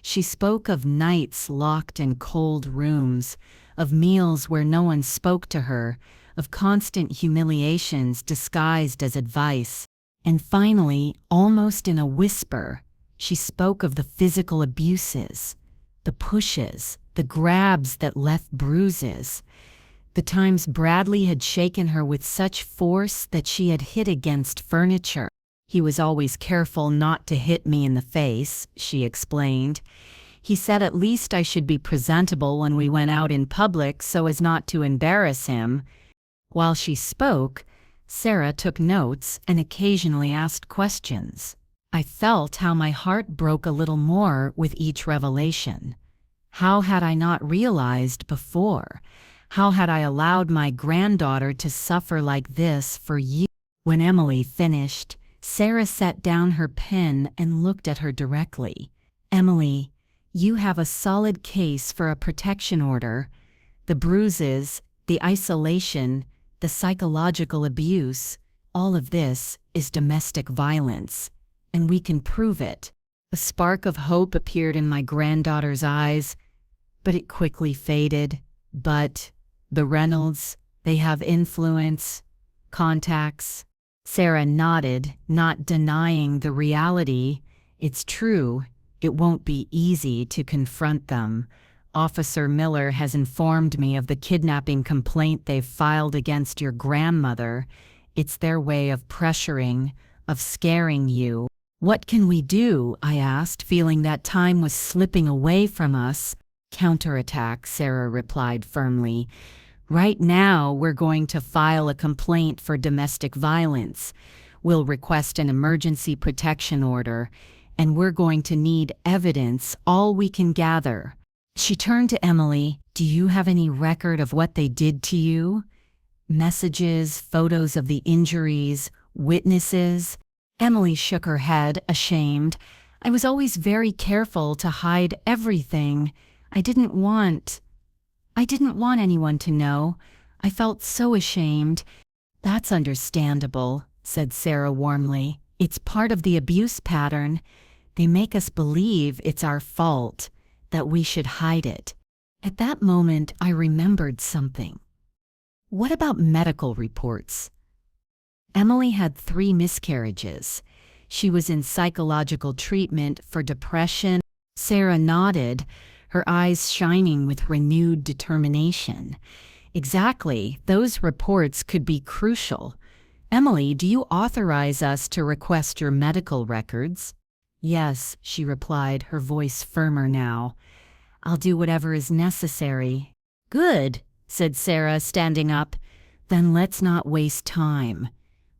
She spoke of nights locked in cold rooms, of meals where no one spoke to her, of constant humiliations disguised as advice. And finally, almost in a whisper, she spoke of the physical abuses, the pushes, the grabs that left bruises, the times Bradley had shaken her with such force that she had hit against furniture. "He was always careful not to hit me in the face," she explained. "He said at least I should be presentable when we went out in public so as not to embarrass him." While she spoke, Sarah took notes and occasionally asked questions. I felt how my heart broke a little more with each revelation. How had I not realized before? How had I allowed my granddaughter to suffer like this for years? When Emily finished, Sarah set down her pen and looked at her directly. "Emily, you have a solid case for a protection order. The bruises, the isolation, the psychological abuse, all of this is domestic violence, and we can prove it." A spark of hope appeared in my granddaughter's eyes, but it quickly faded. "But the Reynolds, they have influence, contacts." Sarah nodded, not denying the reality. "It's true, it won't be easy to confront them. Officer Miller has informed me of the kidnapping complaint they've filed against your grandmother. It's their way of pressuring, of scaring you." "What can we do?" I asked, feeling that time was slipping away from us. "Counterattack," Sarah replied firmly. "Right now, we're going to file a complaint for domestic violence. We'll request an emergency protection order, and we're going to need evidence, all we can gather." She turned to Emily. "Do you have any record of what they did to you? Messages, photos of the injuries, witnesses?" Emily shook her head, ashamed. "I was always very careful to hide everything. I didn't want anyone to know. I felt so ashamed." "That's understandable," said Sarah warmly. "It's part of the abuse pattern. They make us believe it's our fault, that we should hide it." At that moment, I remembered something. What about medical reports? Emily had 3 miscarriages. She was in psychological treatment for depression. Sarah nodded, her eyes shining with renewed determination. "Exactly, those reports could be crucial. Emily, do you authorize us to request your medical records?" "Yes," she replied, her voice firmer now. "I'll do whatever is necessary." "Good," said Sarah, standing up. "Then let's not waste time.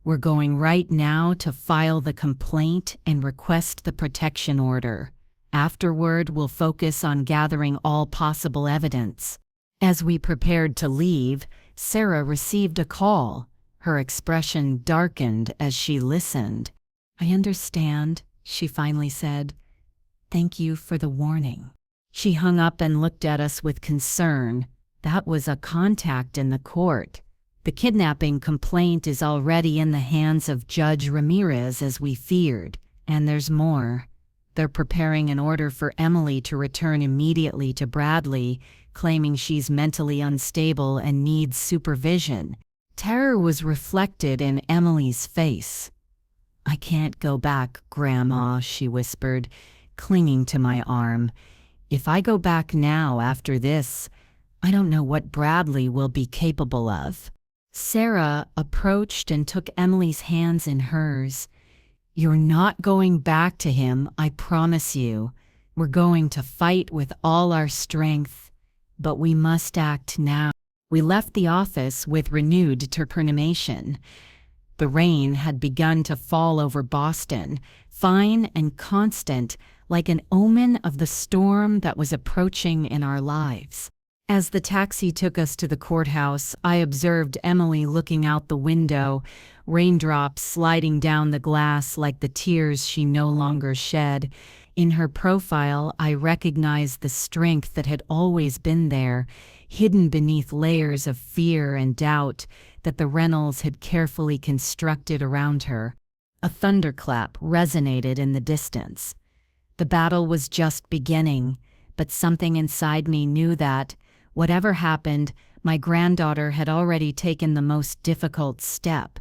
We're going right now to file the complaint and request the protection order. Afterward, we'll focus on gathering all possible evidence." As we prepared to leave, Sarah received a call. Her expression darkened as she listened. "I understand," she finally said. "Thank you for the warning." She hung up and looked at us with concern. That was a contact in the court. "The kidnapping complaint is already in the hands of Judge Ramirez as we feared, and there's more. They're preparing an order for Emily to return immediately to Bradley, claiming she's mentally unstable and needs supervision." Terror was reflected in Emily's face. "I can't go back, Grandma," she whispered, clinging to my arm. "If I go back now after this, I don't know what Bradley will be capable of." Sarah approached and took Emily's hands in hers. "You're not going back to him, I promise you. We're going to fight with all our strength, but we must act now." We left the office with renewed determination. The rain had begun to fall over Boston, fine and constant, like an omen of the storm that was approaching in our lives. As the taxi took us to the courthouse, I observed Emily looking out the window, raindrops sliding down the glass like the tears she no longer shed. In her profile, I recognized the strength that had always been there, hidden beneath layers of fear and doubt that the Reynolds had carefully constructed around her. A thunderclap resonated in the distance. The battle was just beginning, but something inside me knew that, whatever happened, my granddaughter had already taken the most difficult step,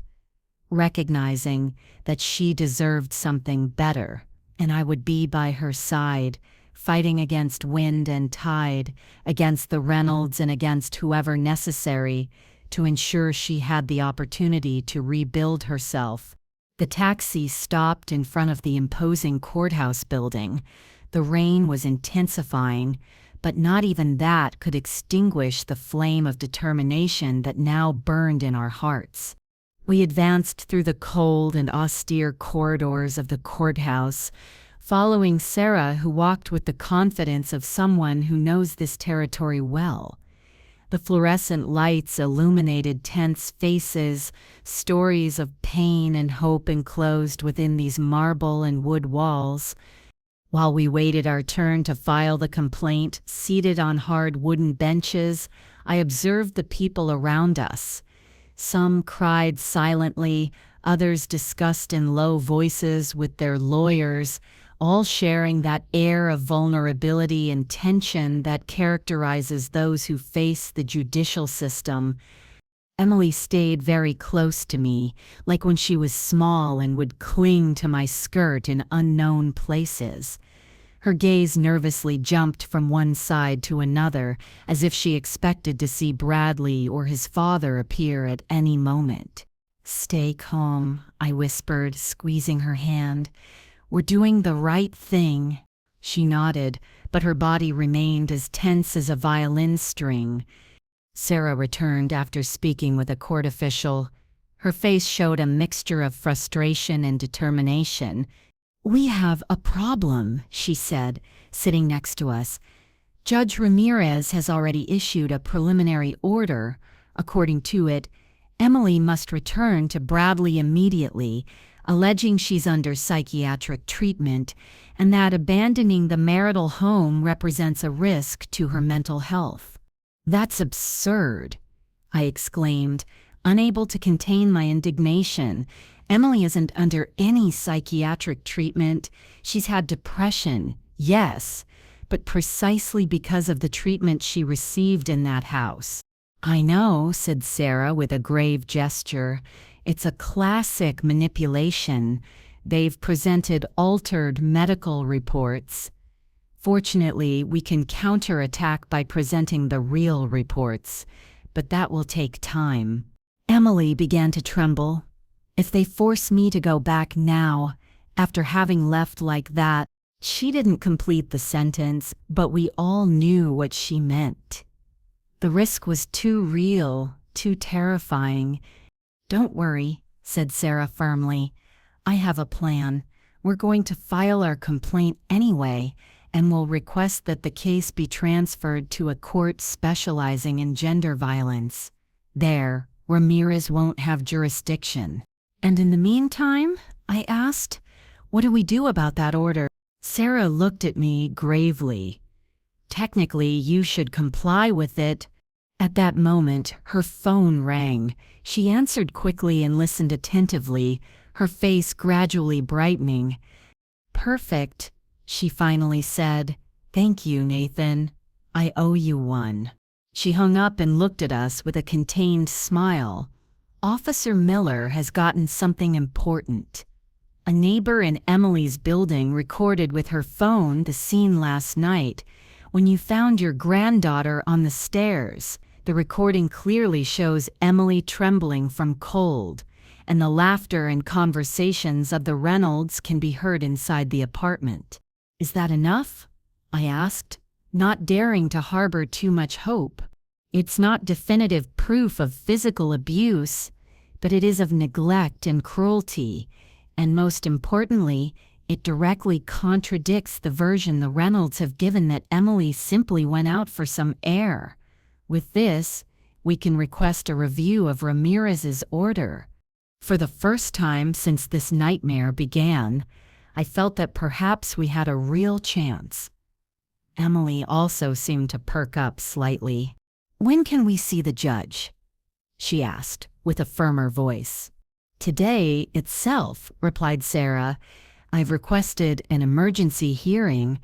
recognizing that she deserved something better, and I would be by her side, fighting against wind and tide, against the Reynolds and against whoever necessary, to ensure she had the opportunity to rebuild herself. The taxi stopped in front of the imposing courthouse building. The rain was intensifying, but not even that could extinguish the flame of determination that now burned in our hearts. We advanced through the cold and austere corridors of the courthouse, following Sarah, who walked with the confidence of someone who knows this territory well. The fluorescent lights illuminated tense faces, stories of pain and hope enclosed within these marble and wood walls. While we waited our turn to file the complaint, seated on hard wooden benches, I observed the people around us. Some cried silently, others discussed in low voices with their lawyers, all sharing that air of vulnerability and tension that characterizes those who face the judicial system. Emily stayed very close to me, like when she was small and would cling to my skirt in unknown places. Her gaze nervously jumped from one side to another, as if she expected to see Bradley or his father appear at any moment. "Stay calm," I whispered, squeezing her hand. "We're doing the right thing." She nodded, but her body remained as tense as a violin string. Sarah returned after speaking with a court official. Her face showed a mixture of frustration and determination. "We have a problem," she said, sitting next to us. "Judge Ramirez has already issued a preliminary order. According to it, Emily must return to Bradley immediately, alleging she's under psychiatric treatment and that abandoning the marital home represents a risk to her mental health." "That's absurd," I exclaimed, unable to contain my indignation. "Emily isn't under any psychiatric treatment. She's had depression, yes, but precisely because of the treatment she received in that house." "I know," said Sarah with a grave gesture. "It's a classic manipulation. They've presented altered medical reports. Fortunately, we can counterattack by presenting the real reports, but that will take time." Emily began to tremble. "If they force me to go back now, after having left like that—" She didn't complete the sentence, but we all knew what she meant. The risk was too real, too terrifying. "Don't worry," said Sarah firmly. "I have a plan. We're going to file our complaint anyway, and we'll request that the case be transferred to a court specializing in gender violence. There, Ramirez won't have jurisdiction. And in the meantime, I asked, what do we do about that order? Sarah looked at me gravely. Technically, you should comply with it. At that moment, her phone rang. She answered quickly and listened attentively, her face gradually brightening. Perfect, she finally said. Thank you, Nathan. I owe you one. She hung up and looked at us with a contained smile. Officer Miller has gotten something important. A neighbor in Emily's building recorded with her phone the scene last night when you found your granddaughter on the stairs. The recording clearly shows Emily trembling from cold, and the laughter and conversations of the Reynolds can be heard inside the apartment. Is that enough? I asked, not daring to harbor too much hope. It's not definitive proof of physical abuse, but it is of neglect and cruelty, and most importantly, it directly contradicts the version the Reynolds have given that Emily simply went out for some air. With this, we can request a review of Ramirez's order. For the first time since this nightmare began, I felt that perhaps we had a real chance. Emily also seemed to perk up slightly. When can we see the judge? She asked, with a firmer voice. Today itself, replied Sarah. I've requested an emergency hearing.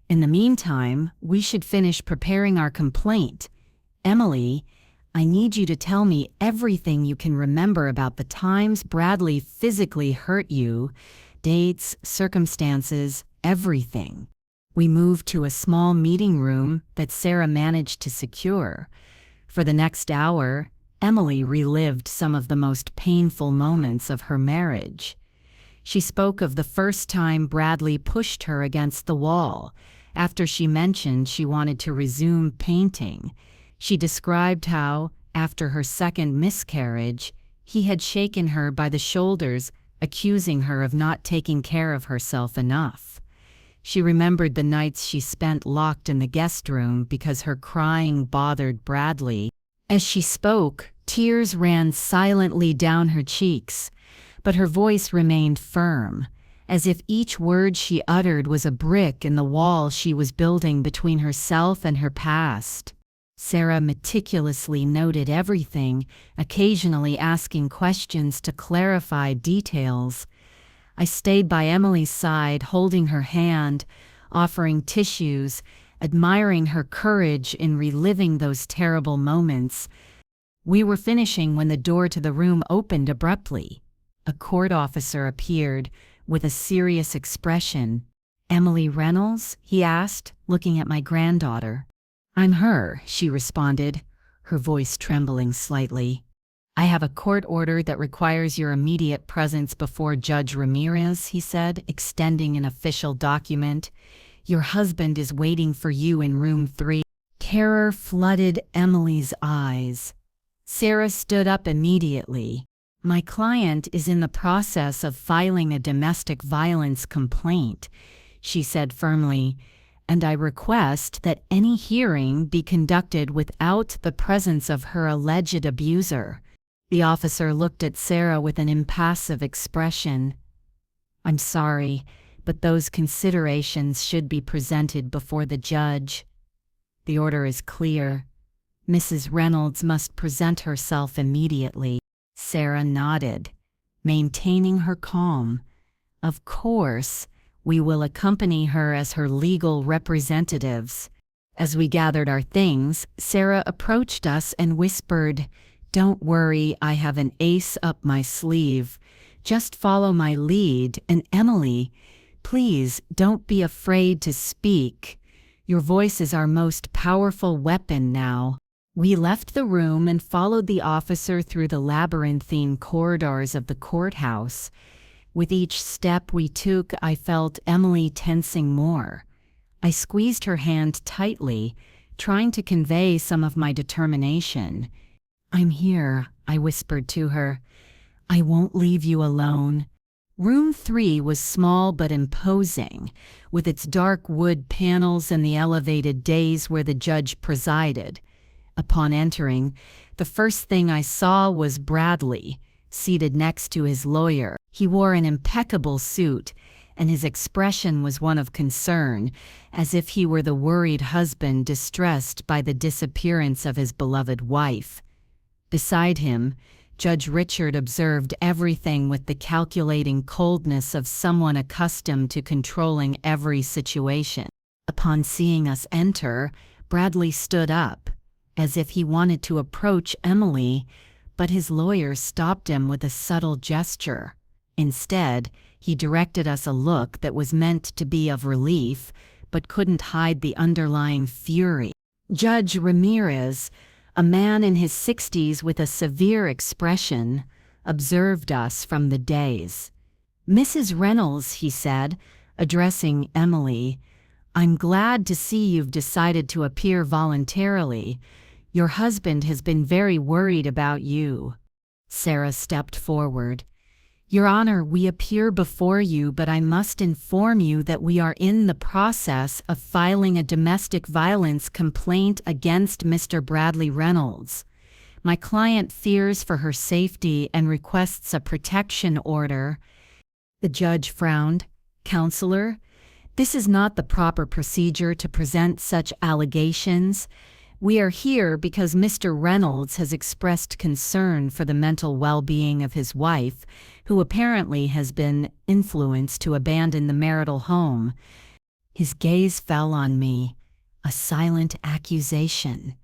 In the meantime, we should finish preparing our complaint. Emily, I need you to tell me everything you can remember about the times Bradley physically hurt you, dates, circumstances, everything. We moved to a small meeting room that Sarah managed to secure. For the next hour, Emily relived some of the most painful moments of her marriage. She spoke of the first time Bradley pushed her against the wall, after she mentioned she wanted to resume painting. She described how, after her second miscarriage, he had shaken her by the shoulders, accusing her of not taking care of herself enough. She remembered the nights she spent locked in the guest room because her crying bothered Bradley. As she spoke, tears ran silently down her cheeks, but her voice remained firm, as if each word she uttered was a brick in the wall she was building between herself and her past. Sarah meticulously noted everything, occasionally asking questions to clarify details. I stayed by Emily's side, holding her hand, offering tissues, admiring her courage in reliving those terrible moments. We were finishing when the door to the room opened abruptly. A court officer appeared, with a serious expression. Emily Reynolds? He asked, looking at my granddaughter. I'm her, she responded, her voice trembling slightly. I have a court order that requires your immediate presence before Judge Ramirez, he said, extending an official document. Your husband is waiting for you in room 3. Terror flooded Emily's eyes. Sarah stood up immediately. My client is in the process of filing a domestic violence complaint, she said firmly, and I request that any hearing be conducted without the presence of her alleged abuser. The officer looked at Sarah with an impassive expression. I'm sorry, but those considerations should be presented before the judge. The order is clear. Mrs. Reynolds must present herself immediately. Sarah nodded, maintaining her calm. Of course, we will accompany her as her legal representatives. As we gathered our things, Sarah approached us and whispered, Don't worry, I have an ace up my sleeve. Just follow my lead, and Emily, please don't be afraid to speak. Your voice is our most powerful weapon now. We left the room and followed the officer through the labyrinthine corridors of the courthouse. With each step we took, I felt Emily tensing more. I squeezed her hand tightly, trying to convey some of my determination. I'm here, I whispered to her. I won't leave you alone. Room 3 was small but imposing, with its dark wood panels and the elevated dais where the judge presided. Upon entering, The first thing I saw was Bradley, seated next to his lawyer. He wore an impeccable suit, and his expression was one of concern, as if he were the worried husband distressed by the disappearance of his beloved wife. Beside him, Judge Richard observed everything with the calculating coldness of someone accustomed to controlling every situation. Upon seeing us enter, Bradley stood up, as if he wanted to approach Emily, but his lawyer stopped him with a subtle gesture. Instead, he directed us a look that was meant to be of relief, but couldn't hide the underlying fury. Judge Ramirez, a man in his 60s with a severe expression, observed us from the dais. "Mrs. Reynolds," he said, addressing Emily, "I'm glad to see you've decided to appear voluntarily. Your husband has been very worried about you." Sarah stepped forward. "Your Honor, we appear before you, but I must inform you that we are in the process of filing a domestic violence complaint against Mr. Bradley Reynolds. My client fears for her safety and requests a protection order." The judge frowned. "Counselor, this is not the proper procedure to present such allegations. We are here because Mr. Reynolds has expressed concern for the mental well-being of his wife, who apparently has been influenced to abandon the marital home." His gaze fell on me, a silent accusation.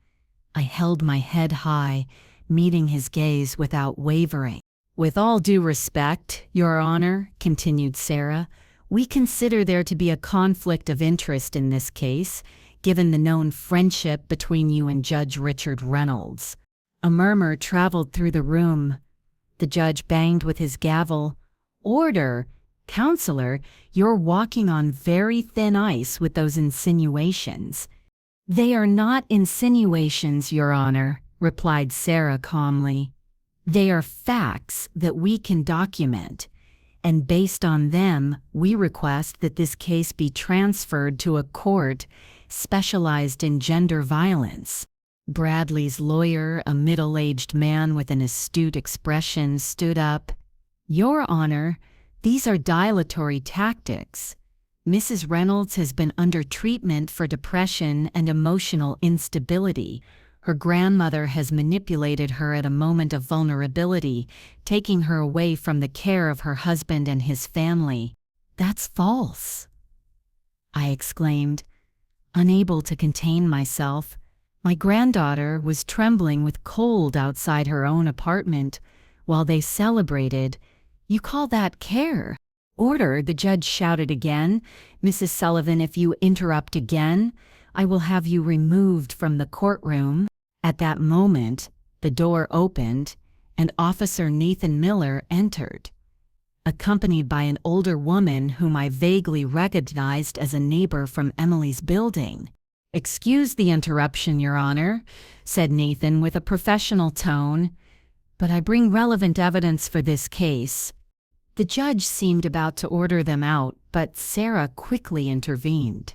I held my head high, meeting his gaze without wavering. "With all due respect, Your Honor," continued Sarah, "we consider there to be a conflict of interest in this case, given the known friendship between you and Judge Richard Reynolds." A murmur traveled through the room. The judge banged with his gavel. "Order! Counselor, you're walking on very thin ice with those insinuations." "They are not insinuations, Your Honor," replied Sarah calmly. "They are facts that we can document, and based on them, we request that this case be transferred to a court specialized in gender violence." Bradley's lawyer, a middle-aged man with an astute expression, stood up. "Your Honor, these are dilatory tactics. Mrs. Reynolds has been under treatment for depression and emotional instability. Her grandmother has manipulated her at a moment of vulnerability, taking her away from the care of her husband and his family." "That's false," I exclaimed, unable to contain myself. My granddaughter was trembling with cold outside her own apartment while they celebrated. "You call that care?" "Order!" the judge shouted again. "Mrs. Sullivan, if you interrupt again, I will have you removed from the courtroom." At that moment, the door opened, and Officer Nathan Miller entered, accompanied by an older woman whom I vaguely recognized as a neighbor from Emily's building. "Excuse the interruption, Your Honor," said Nathan with a professional tone, "but I bring relevant evidence for this case." The judge seemed about to order them out, but Sarah quickly intervened.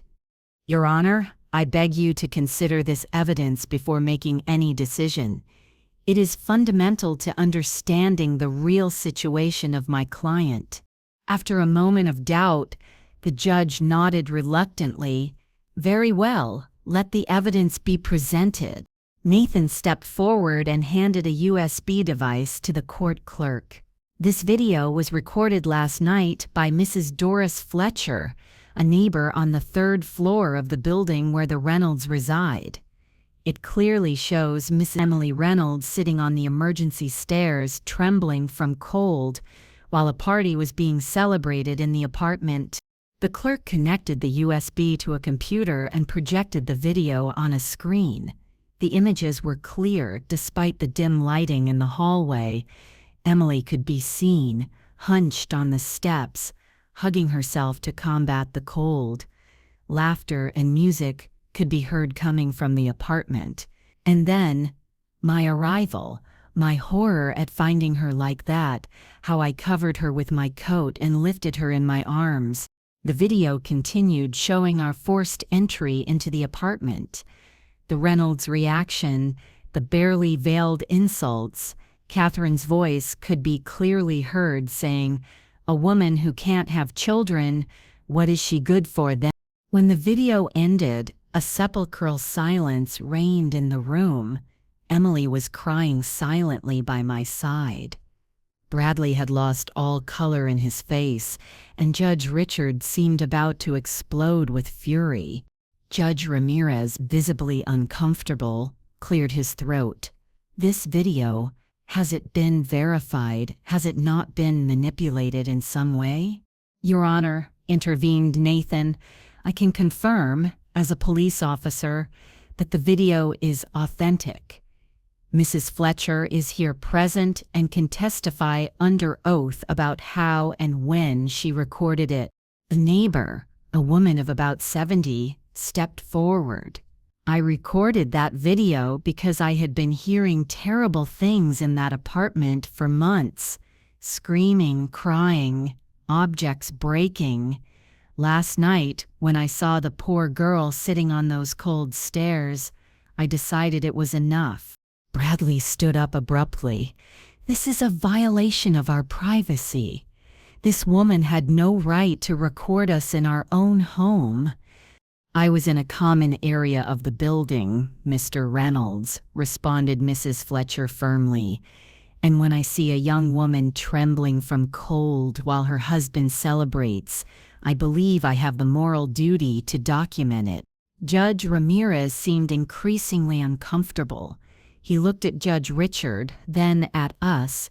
"Your Honor, I beg you to consider this evidence before making any decision. It is fundamental to understanding the real situation of my client." After a moment of doubt, the judge nodded reluctantly. "Very well, let the evidence be presented." Nathan stepped forward and handed a USB device to the court clerk. "This video was recorded last night by Mrs. Doris Fletcher, a neighbor on the 3rd floor of the building where the Reynolds reside. It clearly shows Miss Emily Reynolds sitting on the emergency stairs, trembling from cold, while a party was being celebrated in the apartment." The clerk connected the USB to a computer and projected the video on a screen. The images were clear despite the dim lighting in the hallway. Emily could be seen, hunched on the steps, hugging herself to combat the cold. Laughter and music could be heard coming from the apartment. And then, my arrival, my horror at finding her like that, how I covered her with my coat and lifted her in my arms. The video continued, showing our forced entry into the apartment. The Reynolds' reaction, the barely veiled insults. Catherine's voice could be clearly heard saying, "A woman who can't have children, what is she good for then?" When the video ended, a sepulchral silence reigned in the room. Emily was crying silently by my side. Bradley had lost all color in his face, and Judge Richard seemed about to explode with fury. Judge Ramirez, visibly uncomfortable, cleared his throat. "This video, has it been verified? Has it not been manipulated in some way?" "Your Honor," intervened Nathan, "I can confirm, as a police officer, that the video is authentic. Mrs. Fletcher is here present and can testify under oath about how and when she recorded it." A neighbor, a woman of about 70, stepped forward. "I recorded that video because I had been hearing terrible things in that apartment for months. Screaming, crying, objects breaking. Last night, when I saw the poor girl sitting on those cold stairs, I decided it was enough." Bradley stood up abruptly. "This is a violation of our privacy. This woman had no right to record us in our own home." "I was in a common area of the building, Mr. Reynolds," responded Mrs. Fletcher firmly. "And when I see a young woman trembling from cold while her husband celebrates, I believe I have the moral duty to document it." Judge Ramirez seemed increasingly uncomfortable. He looked at Judge Richard, then at us,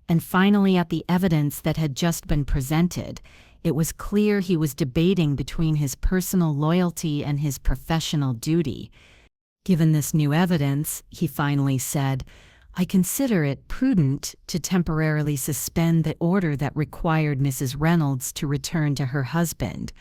and finally at the evidence that had just been presented. It was clear he was debating between his personal loyalty and his professional duty. "Given this new evidence," he finally said, "I consider it prudent to temporarily suspend the order that required Mrs. Reynolds to return to her husband.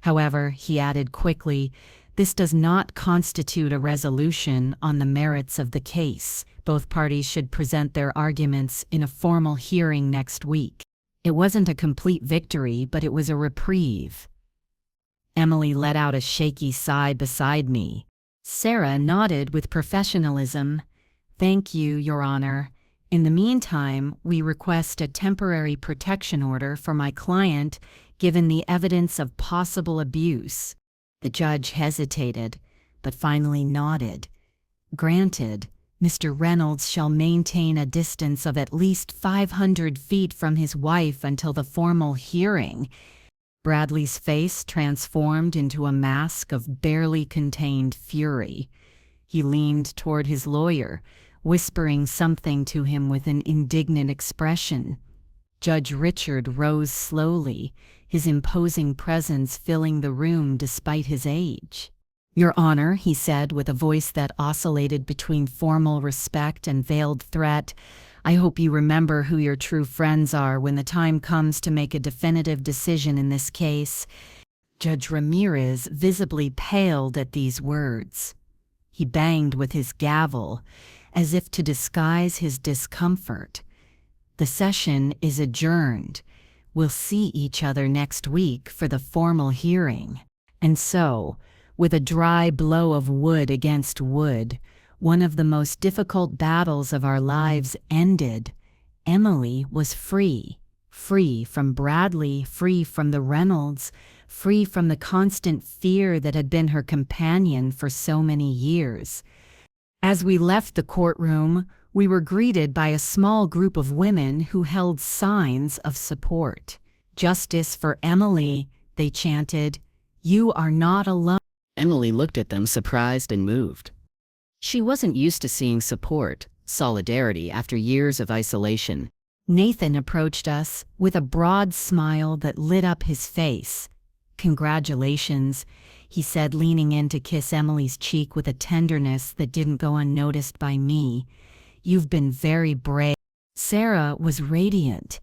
However," he added quickly, "this does not constitute a resolution on the merits of the case. Both parties should present their arguments in a formal hearing next week." It wasn't a complete victory, but it was a reprieve. Emily let out a shaky sigh beside me. Sarah nodded with professionalism. "Thank you, Your Honor. In the meantime, we request a temporary protection order for my client, given the evidence of possible abuse." The judge hesitated, but finally nodded. "Granted, Mr. Reynolds shall maintain a distance of at least 500 feet from his wife until the formal hearing." Bradley's face transformed into a mask of barely contained fury. He leaned toward his lawyer, whispering something to him with an indignant expression. Judge Richard rose slowly, his imposing presence filling the room despite his age. "Your Honor," he said with a voice that oscillated between formal respect and veiled threat, "I hope you remember who your true friends are when the time comes to make a definitive decision in this case." Judge Ramirez visibly paled at these words. He banged with his gavel, as if to disguise his discomfort. "The session is adjourned. We'll see each other next week for the formal hearing." And so, with a dry blow of wood against wood, one of the most difficult battles of our lives ended. Emily was free. Free from Bradley, free from the Reynolds, free from the constant fear that had been her companion for so many years. As we left the courtroom, we were greeted by a small group of women who held signs of support. "Justice for Emily," they chanted. "You are not alone." Emily looked at them surprised and moved. She wasn't used to seeing support, solidarity after years of isolation. Nathan approached us with a broad smile that lit up his face. "Congratulations," he said, leaning in to kiss Emily's cheek with a tenderness that didn't go unnoticed by me. "You've been very brave." Sarah was radiant.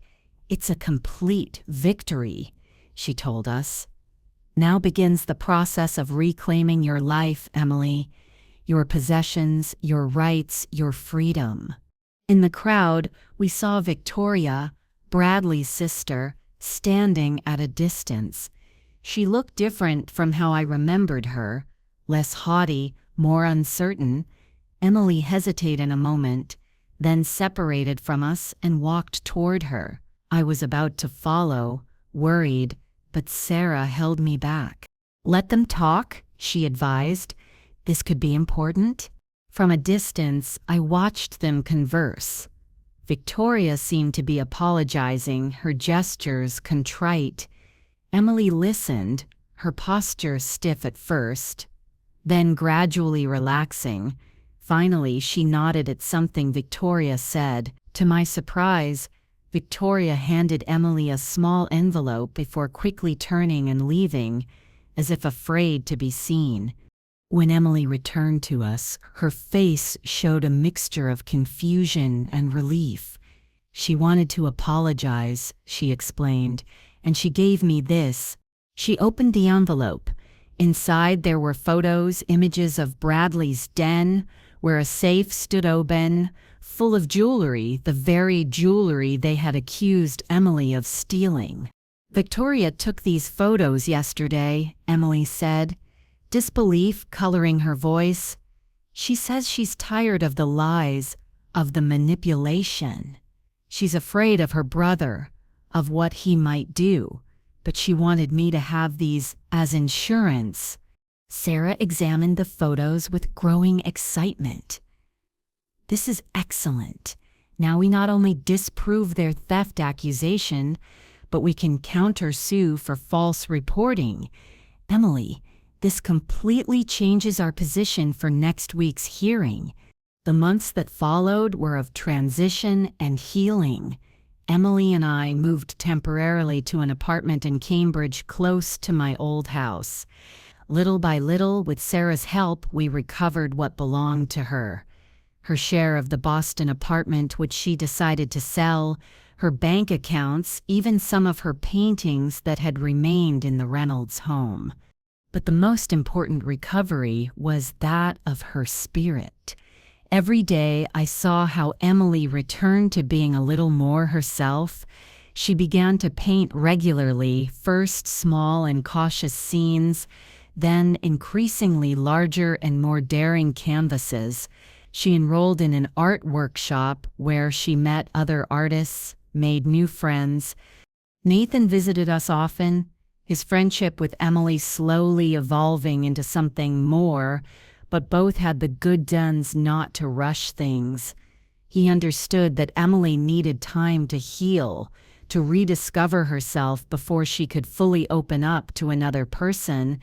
"It's a complete victory," she told us. "Now begins the process of reclaiming your life, Emily. Your possessions, your rights, your freedom." In the crowd, we saw Victoria, Bradley's sister, standing at a distance. She looked different from how I remembered her, less haughty, more uncertain. Emily hesitated a moment, then separated from us and walked toward her. I was about to follow, worried, but Sarah held me back. "Let them talk," she advised. "This could be important." From a distance, I watched them converse. Victoria seemed to be apologizing, her gestures contrite. Emily listened, her posture stiff at first, then gradually relaxing. Finally, she nodded at something Victoria said. To my surprise, Victoria handed Emily a small envelope before quickly turning and leaving, as if afraid to be seen. When Emily returned to us, her face showed a mixture of confusion and relief. "She wanted to apologize," she explained, "and she gave me this." She opened the envelope. Inside there were photos, images of Bradley's den, where a safe stood open, full of jewelry, the very jewelry they had accused Emily of stealing. "Victoria took these photos yesterday," Emily said, disbelief coloring her voice. "She says she's tired of the lies, of the manipulation. She's afraid of her brother, of what he might do, but she wanted me to have these as insurance." Sarah examined the photos with growing excitement. "This is excellent. Now we not only disprove their theft accusation, but we can countersue for false reporting. Emily, this completely changes our position for next week's hearing." The months that followed were of transition and healing. Emily and I moved temporarily to an apartment in Cambridge close to my old house. Little by little, with Sarah's help, we recovered what belonged to her. Her share of the Boston apartment, which she decided to sell, her bank accounts, even some of her paintings that had remained in the Reynolds home. But the most important recovery was that of her spirit. Every day I saw how Emily returned to being a little more herself. She began to paint regularly, first small and cautious scenes, then increasingly larger and more daring canvases. She enrolled in an art workshop where she met other artists, made new friends. Nathan visited us often, his friendship with Emily slowly evolving into something more, but both had the good sense not to rush things. He understood that Emily needed time to heal, to rediscover herself before she could fully open up to another person.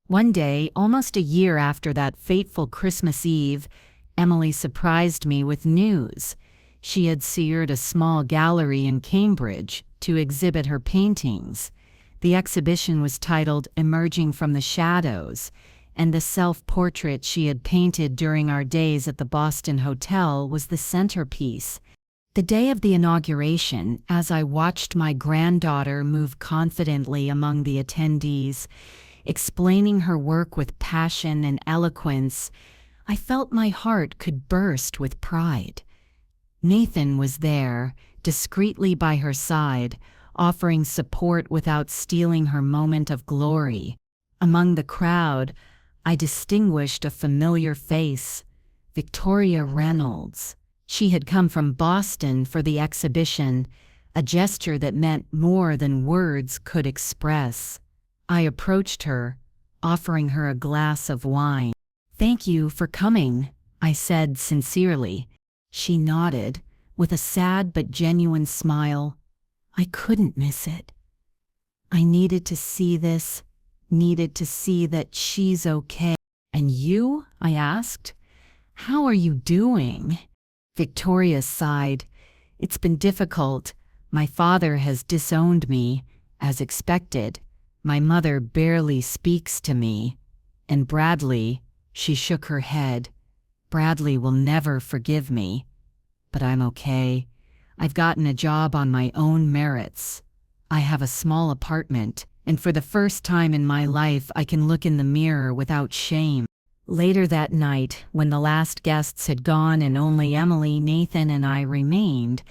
One day, almost a year after that fateful Christmas Eve, Emily surprised me with news. She had secured a small gallery in Cambridge to exhibit her paintings. The exhibition was titled "Emerging from the Shadows," and the self-portrait she had painted during our days at the Boston Hotel was the centerpiece. The day of the inauguration, as I watched my granddaughter move confidently among the attendees, explaining her work with passion and eloquence, I felt my heart could burst with pride. Nathan was there, discreetly by her side, offering support without stealing her moment of glory. Among the crowd, I distinguished a familiar face, Victoria Reynolds. She had come from Boston for the exhibition, a gesture that meant more than words could express. I approached her, offering her a glass of wine. "Thank you for coming," I said sincerely. She nodded, with a sad but genuine smile. "I couldn't miss it. I needed to see this, needed to see that she's okay." "And you?" I asked. "How are you doing?" Victoria sighed. "It's been difficult. My father has disowned me, as expected. My mother barely speaks to me. And Bradley," she shook her head, "Bradley will never forgive me. But I'm okay. I've gotten a job on my own merits. I have a small apartment, and for the first time in my life I can look in the mirror without shame." Later that night, when the last guests had gone and only Emily, Nathan, and I remained,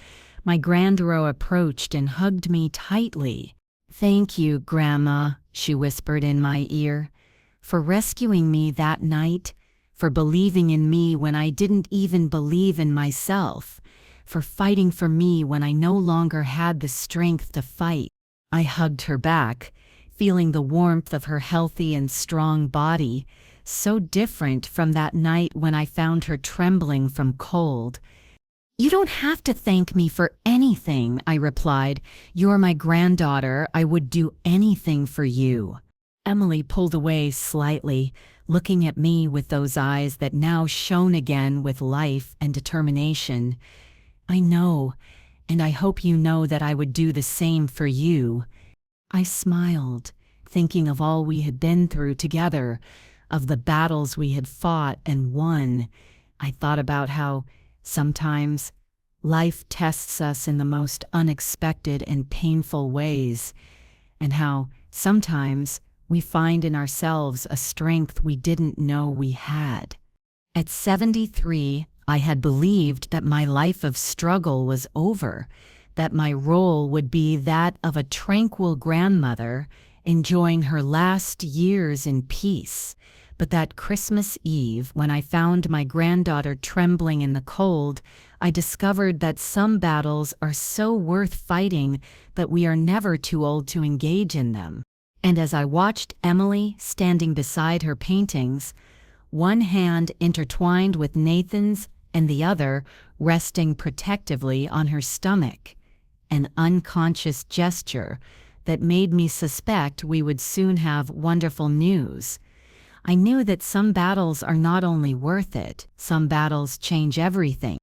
my granddaughter approached and hugged me tightly. "Thank you, Grandma," she whispered in my ear, "for rescuing me that night, for believing in me when I didn't even believe in myself, for fighting for me when I no longer had the strength to fight. I hugged her back, feeling the warmth of her healthy and strong body, so different from that night when I found her trembling from cold. "You don't have to thank me for anything," I replied. "You're my granddaughter. I would do anything for you." Emily pulled away slightly, looking at me with those eyes that now shone again with life and determination. "I know, and I hope you know that I would do the same for you." I smiled, thinking of all we had been through together, of the battles we had fought and won. I thought about how sometimes life tests us in the most unexpected and painful ways, and how sometimes we find in ourselves a strength we didn't know we had. At 73, I had believed that my life of struggle was over, that my role would be that of a tranquil grandmother enjoying her last years in peace. But that Christmas Eve, when I found my granddaughter trembling in the cold, I discovered that some battles are so worth fighting that we are never too old to engage in them. And as I watched Emily standing beside her paintings, one hand intertwined with Nathan's and the other resting protectively on her stomach, an unconscious gesture that made me suspect we would soon have wonderful news. I knew that some battles are not only worth it, some battles change everything.